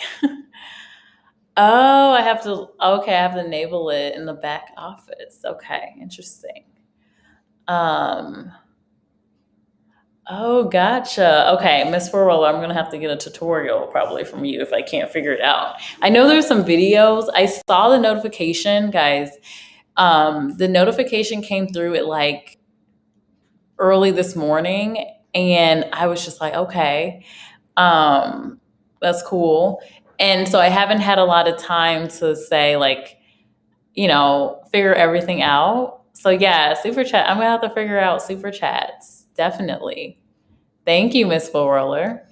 Oh, okay, I have to enable it in the back office. Okay, interesting. Um, oh, gotcha. Okay, Miss Forola, I'm gonna have to get a tutorial probably from you if I can't figure it out. I know there's some videos. I saw the notification, guys. The notification came through at like early this morning, and I was just like, okay, that's cool. And so I haven't had a lot of time to say, like, figure everything out. So yeah, super chat. I'm gonna have to figure out super chats. Definitely. Thank you, Miss Full Roller.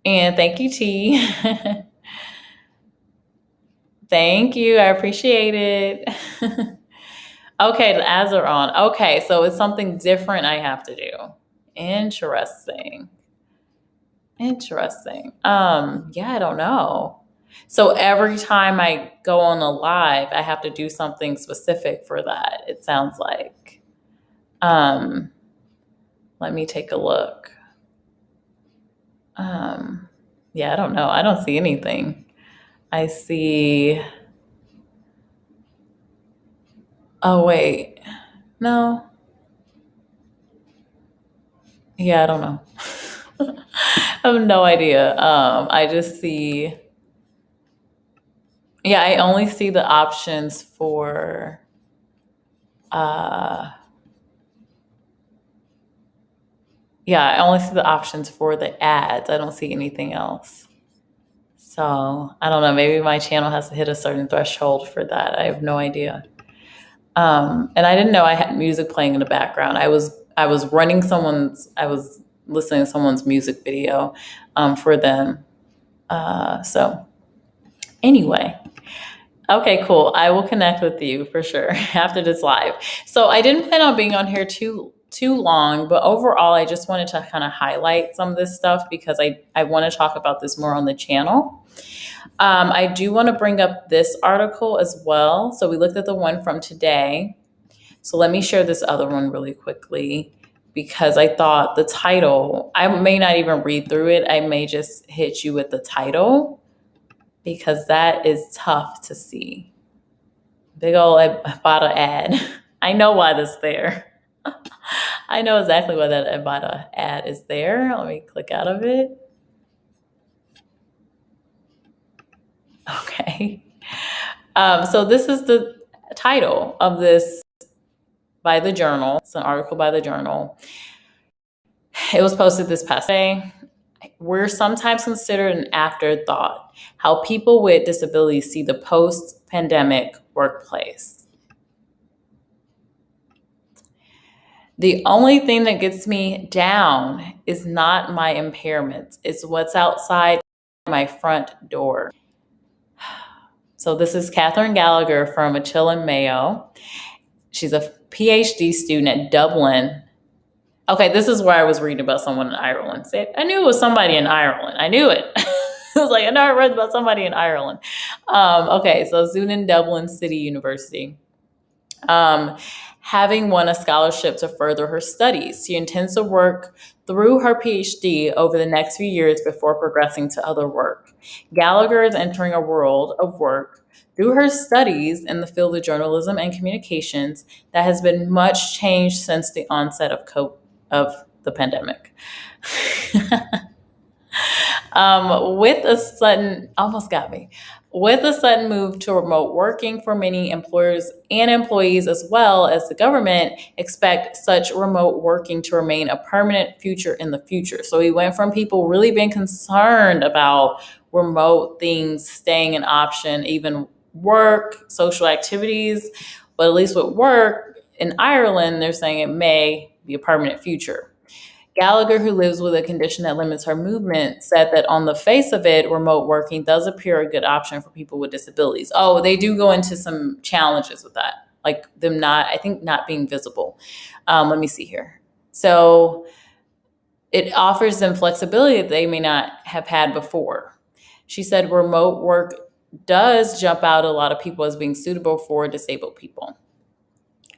And thank you, T. Thank you. I appreciate it. Okay, the ads are on. Okay, so it's something different I have to do. Interesting. Interesting. Yeah, I don't know. So every time I go on a live, I have to do something specific for that, it sounds like. Um, Let me take a look. Yeah, I don't know. I don't see anything. I see. Oh, wait. No. Yeah, I don't know. I have no idea. I just see. Yeah, I only see the options for. Uh, yeah, I only see the options for the ads. I don't see anything else. So I don't know. Maybe my channel has to hit a certain threshold for that. I have no idea. And I didn't know I had music playing in the background. I was running someone's. I was listening to someone's music video for them. So anyway, okay, cool. I will connect with you for sure after this live. So I didn't plan on being on here too long, but overall, I just wanted to kind of highlight some of this stuff because I want to talk about this more on the channel. I do want to bring up this article as well. So we looked at the one from today. So let me share this other one really quickly because I thought the title, I may not even read through it. I may just hit you with the title because that is tough to see. Big old Ibotta ad. I know why that's there. I know exactly why that Ibotta ad is there. Let me click out of it. Okay. So this is the title of this by the Journal. It's an article by the Journal. It was posted this past day. We're sometimes considered an afterthought. How people with disabilities see the post-pandemic workplace. The only thing that gets me down is not my impairments. It's what's outside my front door. So this is Catherine Gallagher from Achille Mayo. She's a PhD student at Dublin. Okay, this is where I was reading about someone in Ireland. I knew it was somebody in Ireland. I knew it. I was like, I know I read about somebody in Ireland. Okay, so Zoonin Dublin City University. Having won a scholarship to further her studies. She intends to work through her PhD over the next few years before progressing to other work. Gallagher is entering a world of work through her studies in the field of journalism and communications that has been much changed since the onset of the pandemic. With a sudden, almost got me, with a sudden move to remote working for many employers and employees, as well as the government, expect such remote working to remain a permanent feature in the future. So we went from people really being concerned about remote things staying an option, even work, social activities, but at least with work in Ireland, they're saying it may be a permanent future. Gallagher, who lives with a condition that limits her movement, said that on the face of it, remote working does appear a good option for people with disabilities. Oh, they do go into some challenges with that, like them not being visible. Let me see here. So it offers them flexibility that they may not have had before. She said remote work does jump out a lot of people as being suitable for disabled people.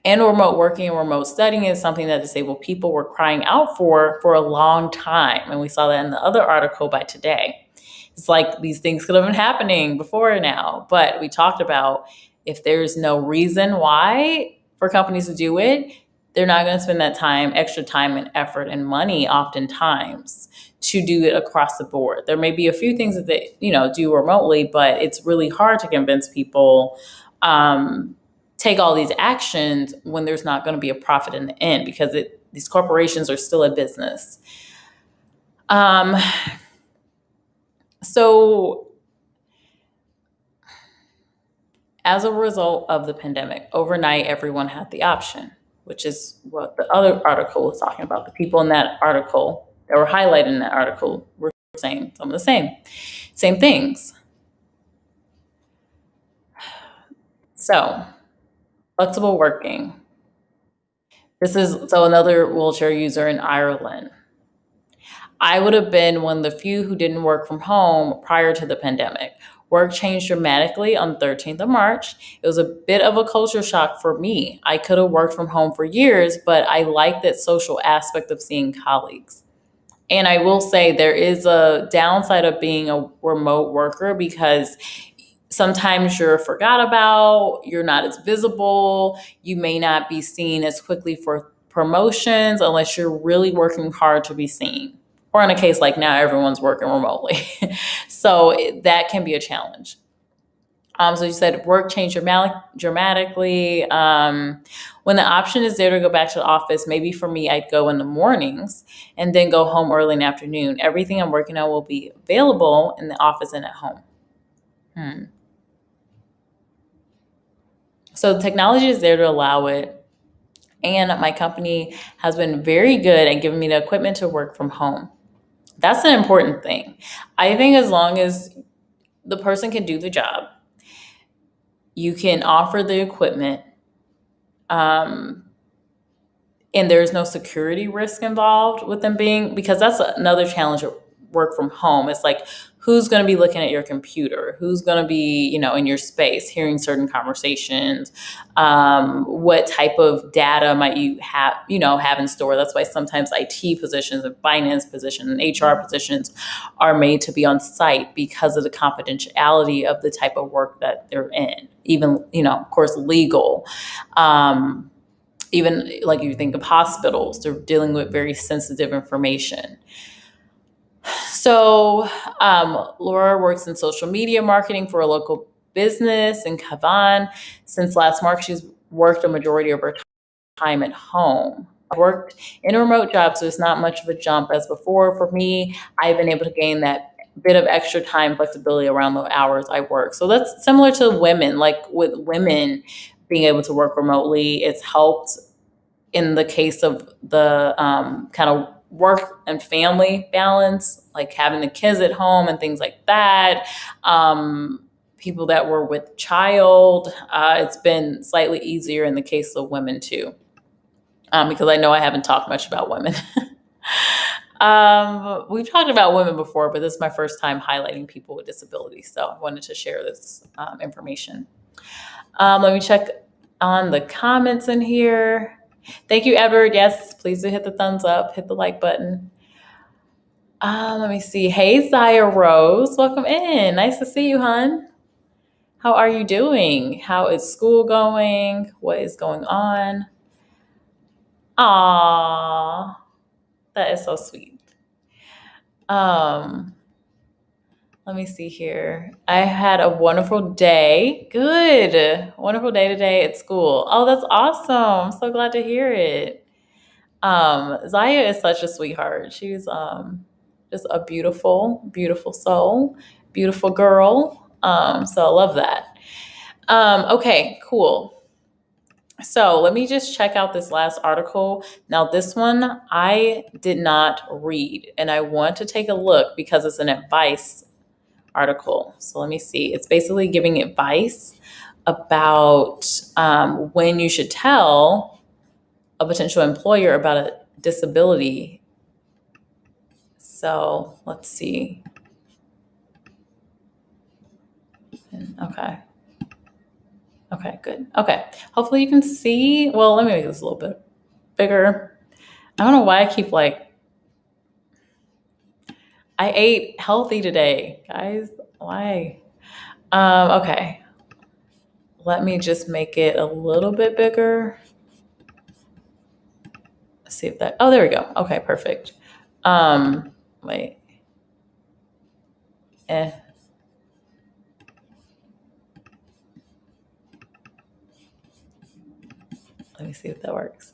And remote working and remote studying is something that disabled people were crying out for a long time. And we saw that in the other article by today. It's like these things could have been happening before now, but we talked about if there's no reason why for companies to do it, they're not going to spend that time, extra time and effort and money oftentimes to do it across the board. There may be a few things that they, do remotely, but it's really hard to convince people take all these actions when there's not going to be a profit in the end, because these corporations are still a business. Um, so as a result of the pandemic, overnight, everyone had the option, which is what the other article was talking about. The people in that article that were highlighted in that article were saying some of the same things. So, flexible working. This is so another wheelchair user in Ireland. I would have been one of the few who didn't work from home prior to the pandemic. Work changed dramatically on the 13th of March. It was a bit of a culture shock for me. I could have worked from home for years, but I liked that social aspect of seeing colleagues. And I will say there is a downside of being a remote worker, because sometimes you're forgot about, you're not as visible, you may not be seen as quickly for promotions unless you're really working hard to be seen. Or in a case like now, everyone's working remotely. So that can be a challenge. So you said work changed dramatically. When the option is there to go back to the office, maybe for me, I'd go in the mornings and then go home early in the afternoon. Everything I'm working on will be available in the office and at home. Hmm. So the technology is there to allow it. And my company has been very good at giving me the equipment to work from home. That's an important thing. I think as long as the person can do the job, you can offer the equipment, um, and there's no security risk involved with them being, because that's another challenge at work from home. It's like, who's going to be looking at your computer? Who's going to be, in your space, hearing certain conversations? What type of data might you have in store? That's why sometimes IT positions and finance positions and HR positions are made to be on site, because of the confidentiality of the type of work that they're in. Even, of course, legal. Even like you think of hospitals, they're dealing with very sensitive information. So Laura works in social media marketing for a local business in Cavan. Since last March, she's worked a majority of her time at home. I've worked in a remote job, so it's not much of a jump as before. For me, I've been able to gain that bit of extra time flexibility around the hours I work. So that's similar to women. Like with women being able to work remotely, it's helped in the case of the kind of work and family balance, like having the kids at home and things like that. People that were with child, it's been slightly easier in the case of women too, because I know I haven't talked much about women. We've talked about women before, but this is my first time highlighting people with disabilities, so I wanted to share this information. Let me check on the comments in here. Thank you, Edward. Yes, please do hit the thumbs up, hit the like button. Let me see. Hey, Zaya Rose. Welcome in. Nice to see you, hon. How are you doing? How is school going? What is going on? Aw, that is so sweet. Um, Let me see here. I had a wonderful day. Good. Wonderful day today at school. Oh, that's awesome. I'm so glad to hear it. Zaya is such a sweetheart. She's just a beautiful, beautiful soul, beautiful girl. So I love that. Okay, cool. So let me just check out this last article. Now, this one I did not read, and I want to take a look because it's an advice article. So let me see. It's basically giving advice about when you should tell a potential employer about a disability. So let's see. Okay. Okay, good. Okay. Hopefully you can see. Well, let me make this a little bit bigger. I don't know why I keep I ate healthy today, guys. Why? Okay. Let me just make it a little bit bigger. Let's see if that, oh, there we go. Okay, perfect. Wait. Eh. Let me see if that works.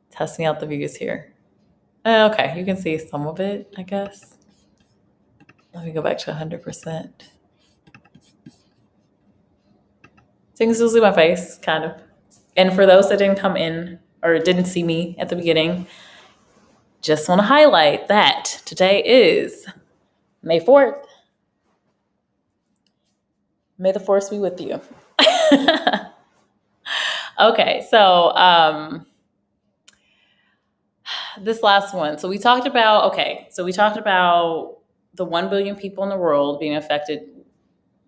Testing out the views here. Okay, you can see some of it, I guess. Let me go back to 100%. So you can still see my face, kind of. And for those that didn't come in or didn't see me at the beginning, just want to highlight that today is May 4th. May the force be with you. Okay, so this last one. So we talked about the 1 billion people in the world being affected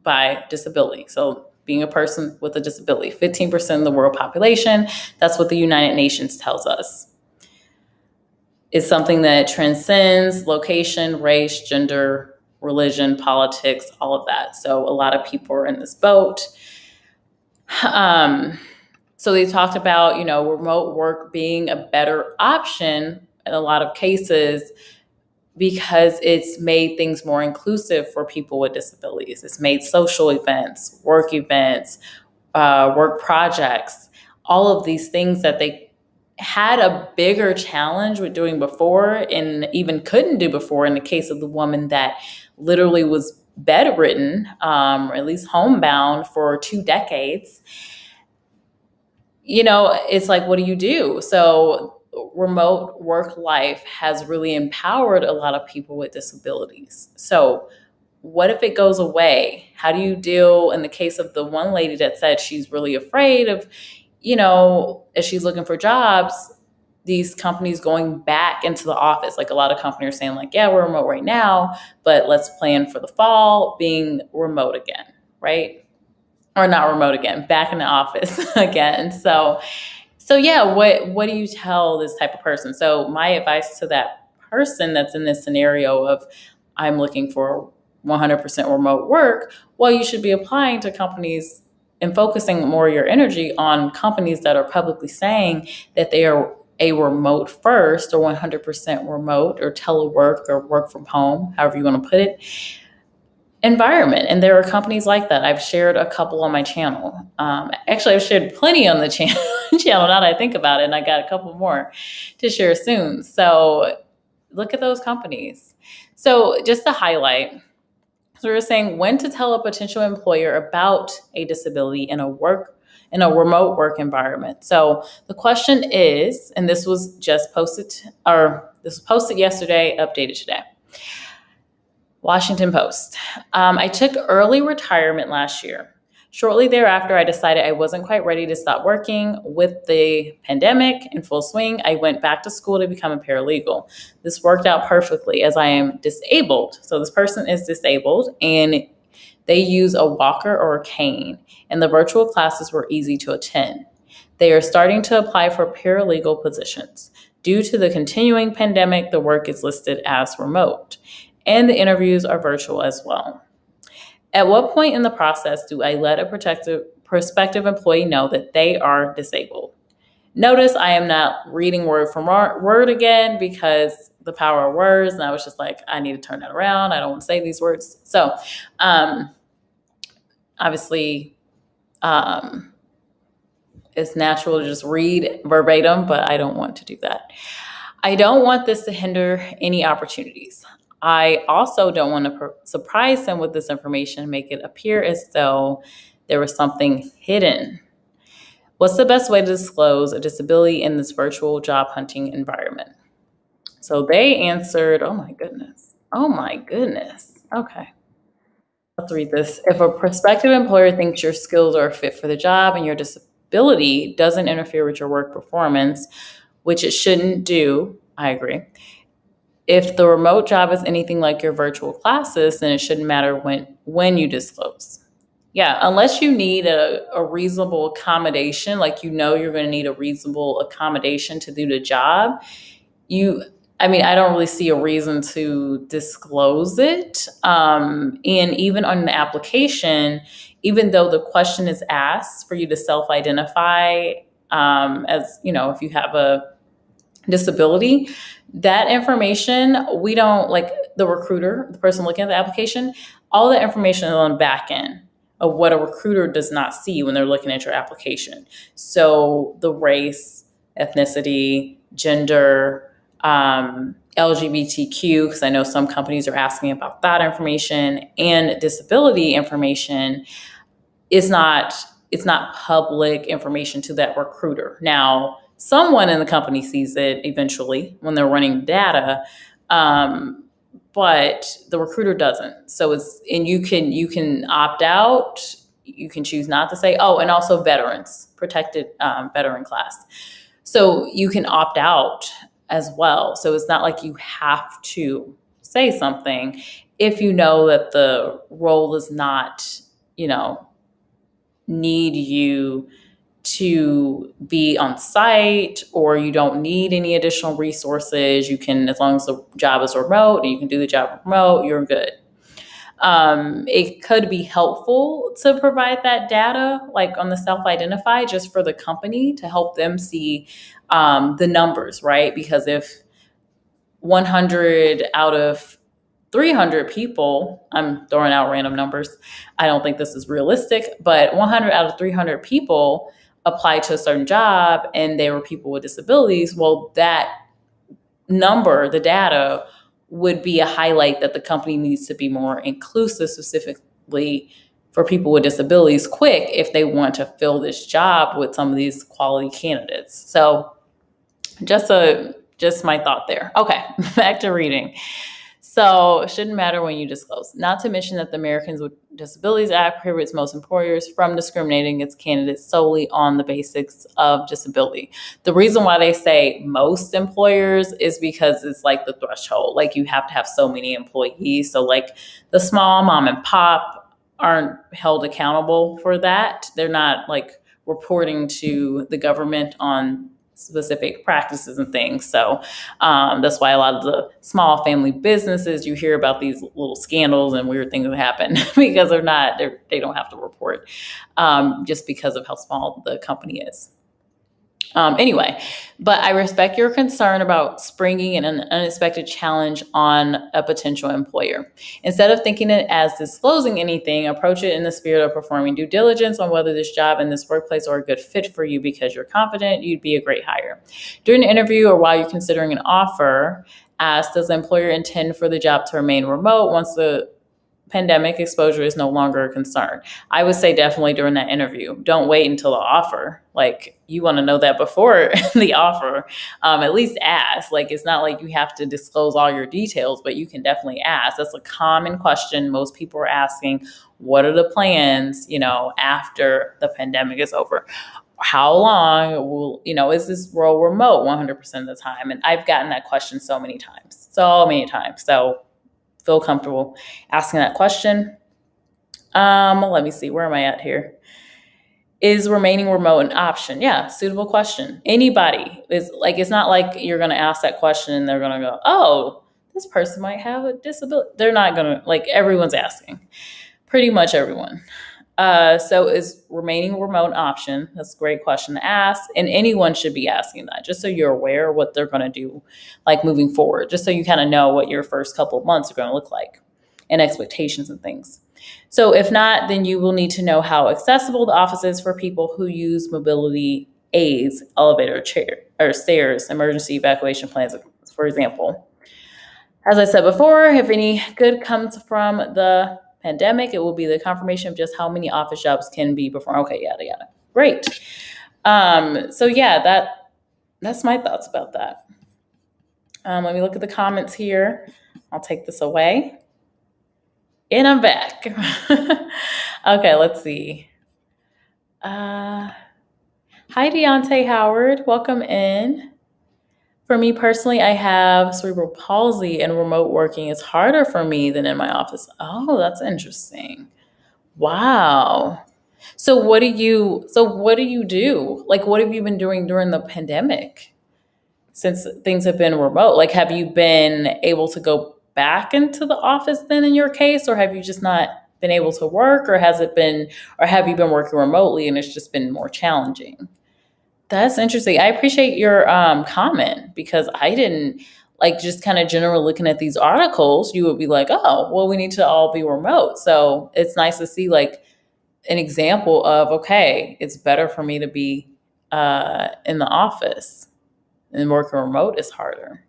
by disability. So being a person with a disability, 15% of the world population, that's what the United Nations tells us. It's something that transcends location, race, gender, religion, politics, all of that. So a lot of people are in this boat. So they talked about, remote work being a better option in a lot of cases because it's made things more inclusive for people with disabilities. It's made social events, work projects, all of these things that they had a bigger challenge with doing before and even couldn't do before in the case of the woman that literally was bedridden, or at least homebound for 2 decades. It's like, what do you do? So remote work life has really empowered a lot of people with disabilities. So what if it goes away? How do you deal in the case of the one lady that said she's really afraid of, as she's looking for jobs, these companies going back into the office? Like a lot of companies are saying like, yeah, we're remote right now, but let's plan for the fall being remote again, right? Or not remote again, back in the office again. So yeah, what do you tell this type of person? So my advice to that person that's in this scenario of I'm looking for 100% remote work, well, you should be applying to companies and focusing more of your energy on companies that are publicly saying that they are a remote first or 100% remote or telework or work from home, however you want to put it, environment. And there are companies like that. I've shared a couple on my channel. Actually, I've shared plenty on the channel now that I think about it, and I got a couple more to share soon. So look at those companies. So just to highlight, so we're saying when to tell a potential employer about a disability in a remote work environment. So the question is, and this was posted yesterday, updated today. Washington Post. I took early retirement last year. Shortly thereafter, I decided I wasn't quite ready to stop working. With the pandemic in full swing, I went back to school to become a paralegal. This worked out perfectly as I am disabled. So this person is disabled and they use a walker or a cane, and the virtual classes were easy to attend. They are starting to apply for paralegal positions. Due to the continuing pandemic, the work is listed as remote, and the interviews are virtual as well. At what point in the process do I let a prospective employee know that they are disabled? Notice I am not reading word for word again because the power of words, and I was just like, I need to turn that around. I don't want to say these words. So obviously, it's natural to just read verbatim, but I don't want to do that. I don't want this to hinder any opportunities. I also don't want to surprise them with this information and make it appear as though there was something hidden. What's the best way to disclose a disability in this virtual job hunting environment? So they answered, oh my goodness. Okay. Let's read this. If a prospective employer thinks your skills are a fit for the job and your disability doesn't interfere with your work performance, which it shouldn't do, I agree. If the remote job is anything like your virtual classes, then it shouldn't matter when you disclose. Yeah, unless you need a reasonable accommodation, like you're going to need a reasonable accommodation to do the job, I don't really see a reason to disclose it. And even on the application, even though the question is asked for you to self-identify as, if you have a disability, that information, we don't, like the recruiter, the person looking at the application, all the information is on the back end. of what a recruiter does not see when they're looking at your application. So the race, ethnicity, gender, LGBTQ, because I know some companies are asking about that information, and disability information is not, it's not public information to that recruiter. Now, someone in the company sees it eventually when they're running data, um, but the recruiter doesn't. So it's, and you can opt out. You can choose not to say. Oh, and also veterans, protected veteran class. So you can opt out as well. So it's not like you have to say something if you know that the role does not, you know, need you to be on site, or you don't need any additional resources. You can, as long as the job is remote and you can do the job remote, you're good. It could be helpful to provide that data, like on the self-identify, just for the company to help them see the numbers, right? Because if 100 out of 300 people, I'm throwing out random numbers, I don't think this is realistic, but 100 out of 300 people applied to a certain job and they were people with disabilities, well, that number, the data, would be a highlight that the company needs to be more inclusive, specifically for people with disabilities, quick if they want to fill this job with some of these quality candidates. So just my thought there. Okay, back to reading. So it shouldn't matter when you disclose. Not to mention that the Americans with Disabilities Act prohibits most employers from discriminating against candidates solely on the basics of disability. The reason why they say most employers is because it's like the threshold. Like you have to have so many employees. So like the small mom and pop aren't held accountable for that. They're not like reporting to the government on specific practices and things. So that's why a lot of the small family businesses, you hear about these little scandals and weird things that happen because they don't have to report just because of how small the company is. Anyway, but I respect your concern about springing an unexpected challenge on a potential employer. Instead of thinking it as disclosing anything, approach it in the spirit of performing due diligence on whether this job and this workplace are a good fit for you because you're confident you'd be a great hire. During the interview or while you're considering an offer, ask, does the employer intend for the job to remain remote once the pandemic exposure is no longer a concern? I would say definitely during that interview. Don't wait until the offer. Like you want to know that before the offer. At least ask. Like it's not like you have to disclose all your details, but you can definitely ask. That's a common question most people are asking. What are the plans, after the pandemic is over? How long will, is this role remote 100% of the time? And I've gotten that question so many times. So feel comfortable asking that question. Let me see, where am I at here? Is remaining remote an option? Yeah, suitable question. Anybody is like, it's not like you're going to ask that question and they're going to go, oh, this person might have a disability. They're not going to, like, everyone's asking. Pretty much everyone. So is remaining remote an option? That's a great question to ask. And anyone should be asking that just so you're aware of what they're going to do, like moving forward, just so you kind of know what your first couple of months are going to look like and expectations and things. So if not, then you will need to know how accessible the office is for people who use mobility aids, elevator, chair, or stairs, emergency evacuation plans, for example. As I said before, if any good comes from the pandemic, it will be the confirmation of just how many office jobs can be performed. Okay, yada yada. Great. So yeah, that's my thoughts about that. Let me look at the comments here. I'll take this away. And I'm back. Okay, let's see. Hi, Deontay Howard. Welcome in. For me personally, I have cerebral palsy and remote working is harder for me than in my office. Oh, that's interesting. Wow. So what do you do? Like, what have you been doing during the pandemic since things have been remote? Like, have you been able to go back into the office then in your case, or have you just not been able to work, or have you been working remotely and it's just been more challenging? That's interesting. I appreciate your comment because I didn't, like, just kind of general looking at these articles, you would be like, oh, well, we need to all be remote. So it's nice to see, like, an example of, okay, it's better for me to be in the office, and working remote is harder.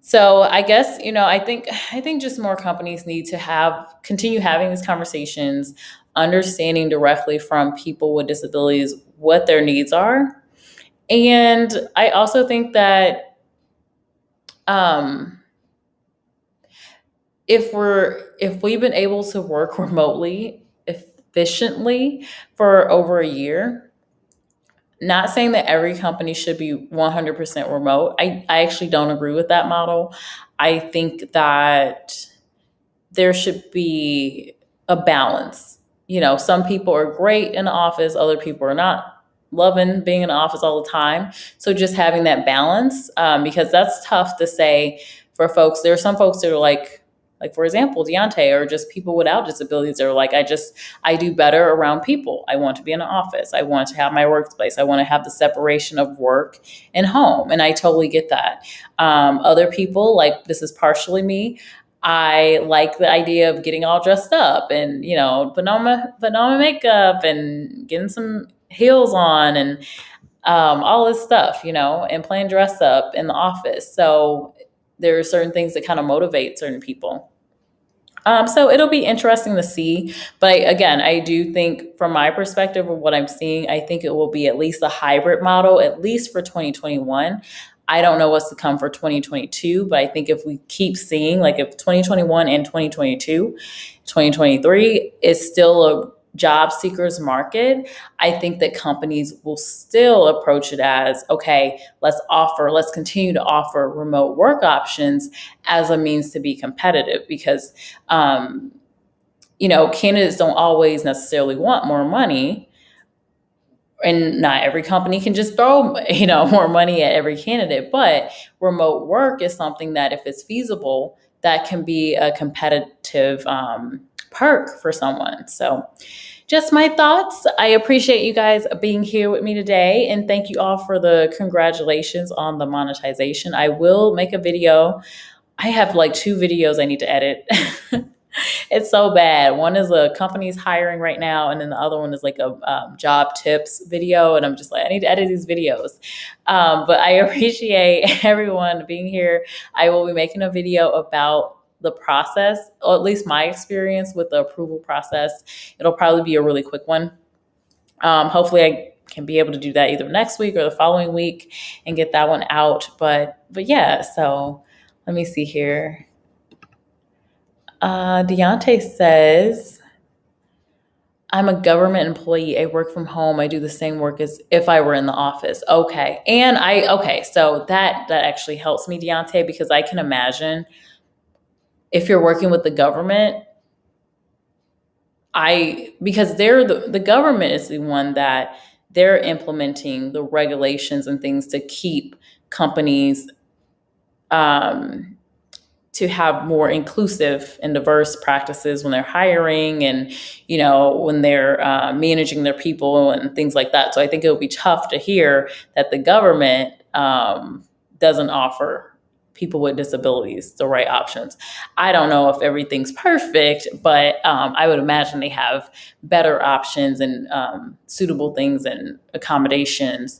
So I guess, I think just more companies need to continue having these conversations, understanding directly from people with disabilities what their needs are. And I also think that um, if we've been able to work remotely efficiently for over a year, not saying that every company should be 100% remote. I actually don't agree with that model. I think that there should be a balance. Some people are great in the office, other people are not loving being in the office all the time. So just having that balance, because that's tough to say for folks. There are some folks that are like for example, Deontay, or just people without disabilities that are like, I do better around people. I want to be in an office. I want to have my workplace. I want to have the separation of work and home. And I totally get that. Other people, like this is partially me, I like the idea of getting all dressed up and, putting on my makeup and getting some heels on and all this stuff, and playing dress up in the office. So there are certain things that kind of motivate certain people. So it'll be interesting to see. But again, I do think from my perspective of what I'm seeing, I think it will be at least a hybrid model, at least for 2021. I don't know what's to come for 2022, but I think if we keep seeing, like if 2021 and 2022, 2023 is still a job seekers market, I think that companies will still approach it as, okay, let's continue to offer remote work options as a means to be competitive, because candidates don't always necessarily want more money, and not every company can just throw more money at every candidate. But remote work is something that, if it's feasible, that can be a competitive perk for someone. So just my thoughts. I appreciate you guys being here with me today, and thank you all for the congratulations on the monetization. I will make a video. I have like 2 videos I need to edit. It's so bad. One is a company's hiring right now, and then the other one is like a job tips video. And I'm just like, I need to edit these videos. But I appreciate everyone being here. I will be making a video about the process, or at least my experience with the approval process. It'll probably be a really quick one. Hopefully I can be able to do that either next week or the following week and get that one out. But yeah, so let me see here. Deontay says, I'm a government employee. I work from home. I do the same work as if I were in the office. Okay. So that actually helps me, Deontay, because I can imagine if you're working with the government, because the government is the one that they're implementing the regulations and things to keep companies to have more inclusive and diverse practices when they're hiring, and when they're managing their people and things like that. So I think it would be tough to hear that the government doesn't offer people with disabilities the right options. I don't know if everything's perfect, but I would imagine they have better options and suitable things and accommodations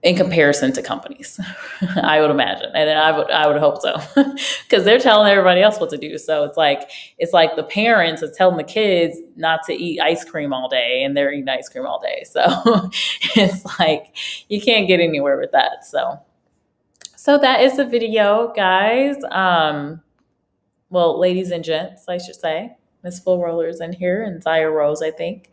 in comparison to companies. I would imagine, and I would hope so, because they're telling everybody else what to do. So it's like the parents are telling the kids not to eat ice cream all day, and they're eating ice cream all day. So it's like you can't get anywhere with that. So that is the video, guys. Well, ladies and gents, I should say. Miss Full Roller's in here, and Zaya Rose, I think.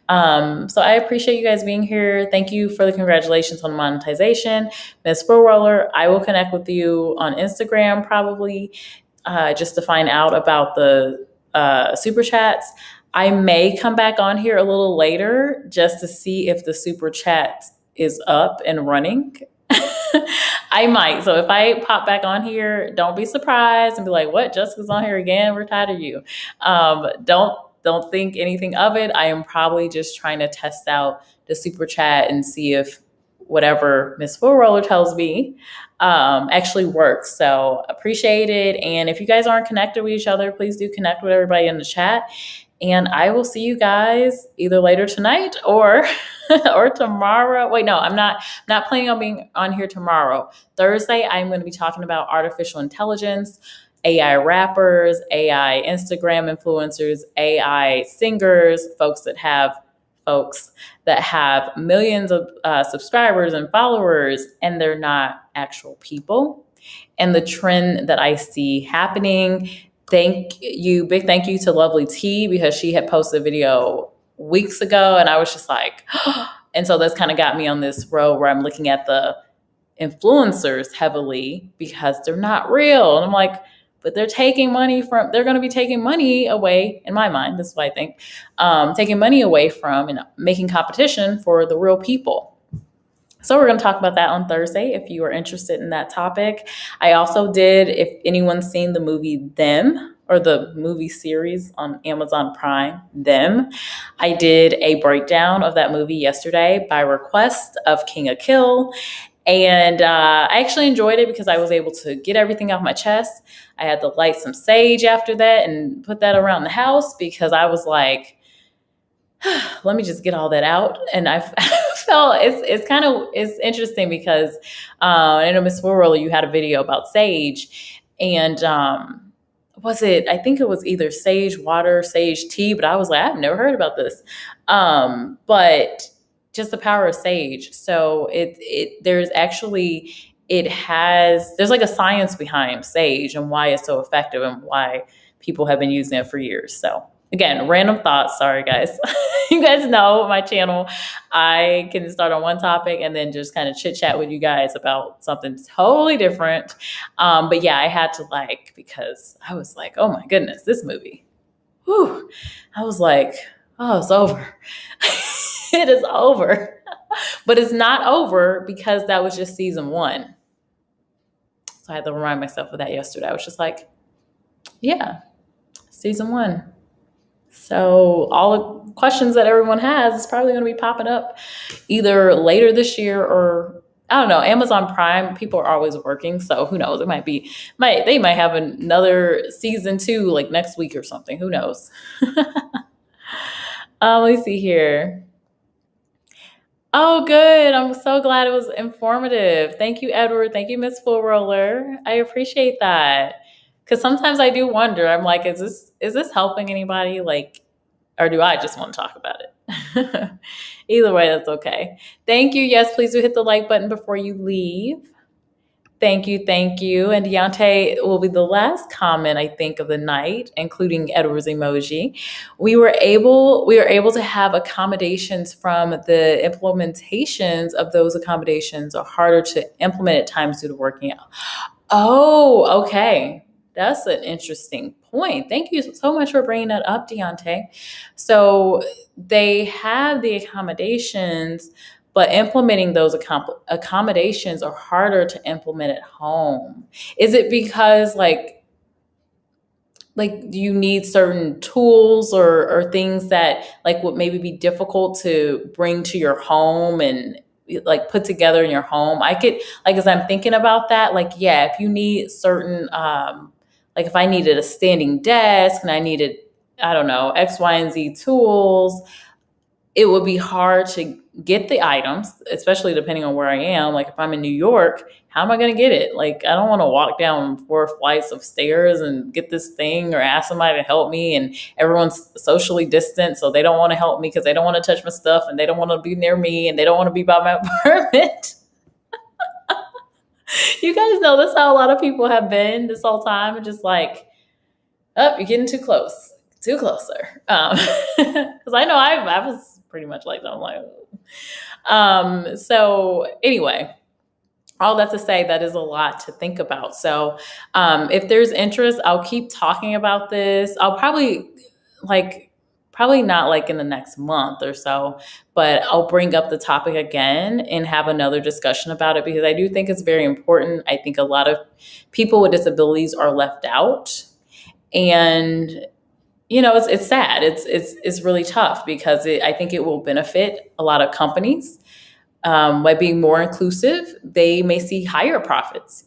So I appreciate you guys being here. Thank you for the congratulations on monetization. Miss Full Roller, I will connect with you on Instagram probably, just to find out about the super chats. I may come back on here a little later just to see if the super chat is up and running. I might. So if I pop back on here, don't be surprised and be like, what? Jessica's on here again? We're tired of you. Don't think anything of it. I am probably just trying to test out the super chat and see if whatever Miss Full Roller tells me actually works. So appreciate it. And if you guys aren't connected with each other, please do connect with everybody in the chat. And I will see you guys either later tonight or or tomorrow. Wait, no, I'm not planning on being on here tomorrow. Thursday, I'm going to be talking about artificial intelligence, AI rappers, AI Instagram influencers, AI singers, folks that have millions of subscribers and followers, and they're not actual people. And the trend that I see happening. Big thank you to Lovely T, because she had posted a video weeks ago, and I was just like, and so that's kind of got me on this road where I'm looking at the influencers heavily because they're not real. And I'm like, but they're going to be taking money away, in my mind, this is what I think, taking money away from and making competition for the real people. So we're going to talk about that on Thursday if you are interested in that topic. I also did, if anyone's seen the movie Them, or the movie series on Amazon Prime, Them, I did a breakdown of that movie yesterday by request of King of Kill. And I actually enjoyed it because I was able to get everything off my chest. I had to light some sage after that and put that around the house because I was like, let me just get all that out. And I felt it's interesting because I know Miss Worrell, you had a video about sage, and I think it was either sage water, sage tea, but I was like, I've never heard about this. But just the power of sage. So there's like a science behind sage and why it's so effective and why people have been using it for years. So again, random thoughts. Sorry, guys. You guys know my channel. I can start on one topic and then just kind of chit chat with you guys about something totally different. But yeah, I had to because I was like, oh my goodness, this movie. Whew. I was like, oh, it's over. It is over. But it's not over because that was just season 1. So I had to remind myself of that yesterday. I was just like, yeah, season 1. So all the questions that everyone has is probably going to be popping up either later this year or, I don't know, Amazon Prime. People are always working, so who knows? It they might have another season 2 like next week or something. Who knows? Let me see here. Oh, good. I'm so glad it was informative. Thank you, Edward. Thank you, Miss Full Roller. I appreciate that. Because sometimes I do wonder, I'm like, is this helping anybody? Or do I just want to talk about it? Either way, that's okay. Thank you. Yes, please do hit the like button before you leave. Thank you. And Deontay will be the last comment, I think, of the night, including Edward's emoji. We were able to have accommodations from the implementations of those accommodations are harder to implement at times due to working out. Oh, okay. That's an interesting point. Thank you so much for bringing that up, Deontay. So they have the accommodations, but implementing those accommodations are harder to implement at home. Is it because do you need certain tools or things that would maybe be difficult to bring to your home and put together in your home? I could, as I'm thinking about that, yeah, if you need certain if I needed a standing desk and I needed, I don't know, X, Y, and Z tools, it would be hard to get the items, especially depending on where I am. If I'm in New York, how am I going to get it? I don't want to walk down 4 flights of stairs and get this thing or ask somebody to help me. And everyone's socially distant, so they don't want to help me because they don't want to touch my stuff and they don't want to be near me and they don't want to be by my apartment. You guys know that's how a lot of people have been this whole time. And just oh, you're getting too close. Too closer. Because I know I was pretty much like that. I'm like, so anyway, all that to say, that is a lot to think about. So if there's interest, I'll keep talking about this. I'll probably not in the next month or so, but I'll bring up the topic again and have another discussion about it because I do think it's very important. I think a lot of people with disabilities are left out, and it's sad. It's really tough because I think it will benefit a lot of companies by being more inclusive. They may see higher profits.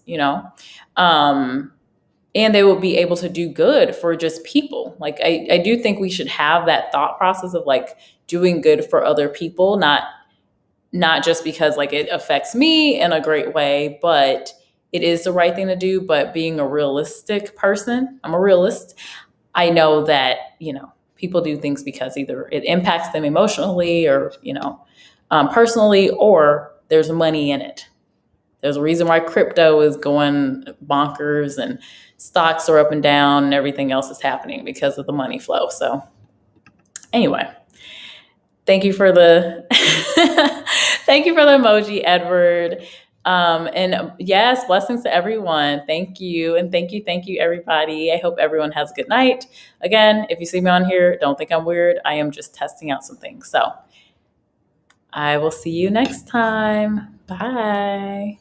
and they will be able to do good for just people. Like I do think we should have that thought process of like doing good for other people, not just because like it affects me in a great way, but it is the right thing to do. But being a realistic person, I'm a realist. I know that, people do things because either it impacts them emotionally or, personally, or there's money in it. There's a reason why crypto is going bonkers and stocks are up and down and everything else is happening because of the money flow. So anyway, thank you for the thank you for the emoji, Edward. And yes, blessings to everyone. Thank you. And thank you, everybody. I hope everyone has a good night. Again, if you see me on here, don't think I'm weird. I am just testing out some things. So I will see you next time. Bye.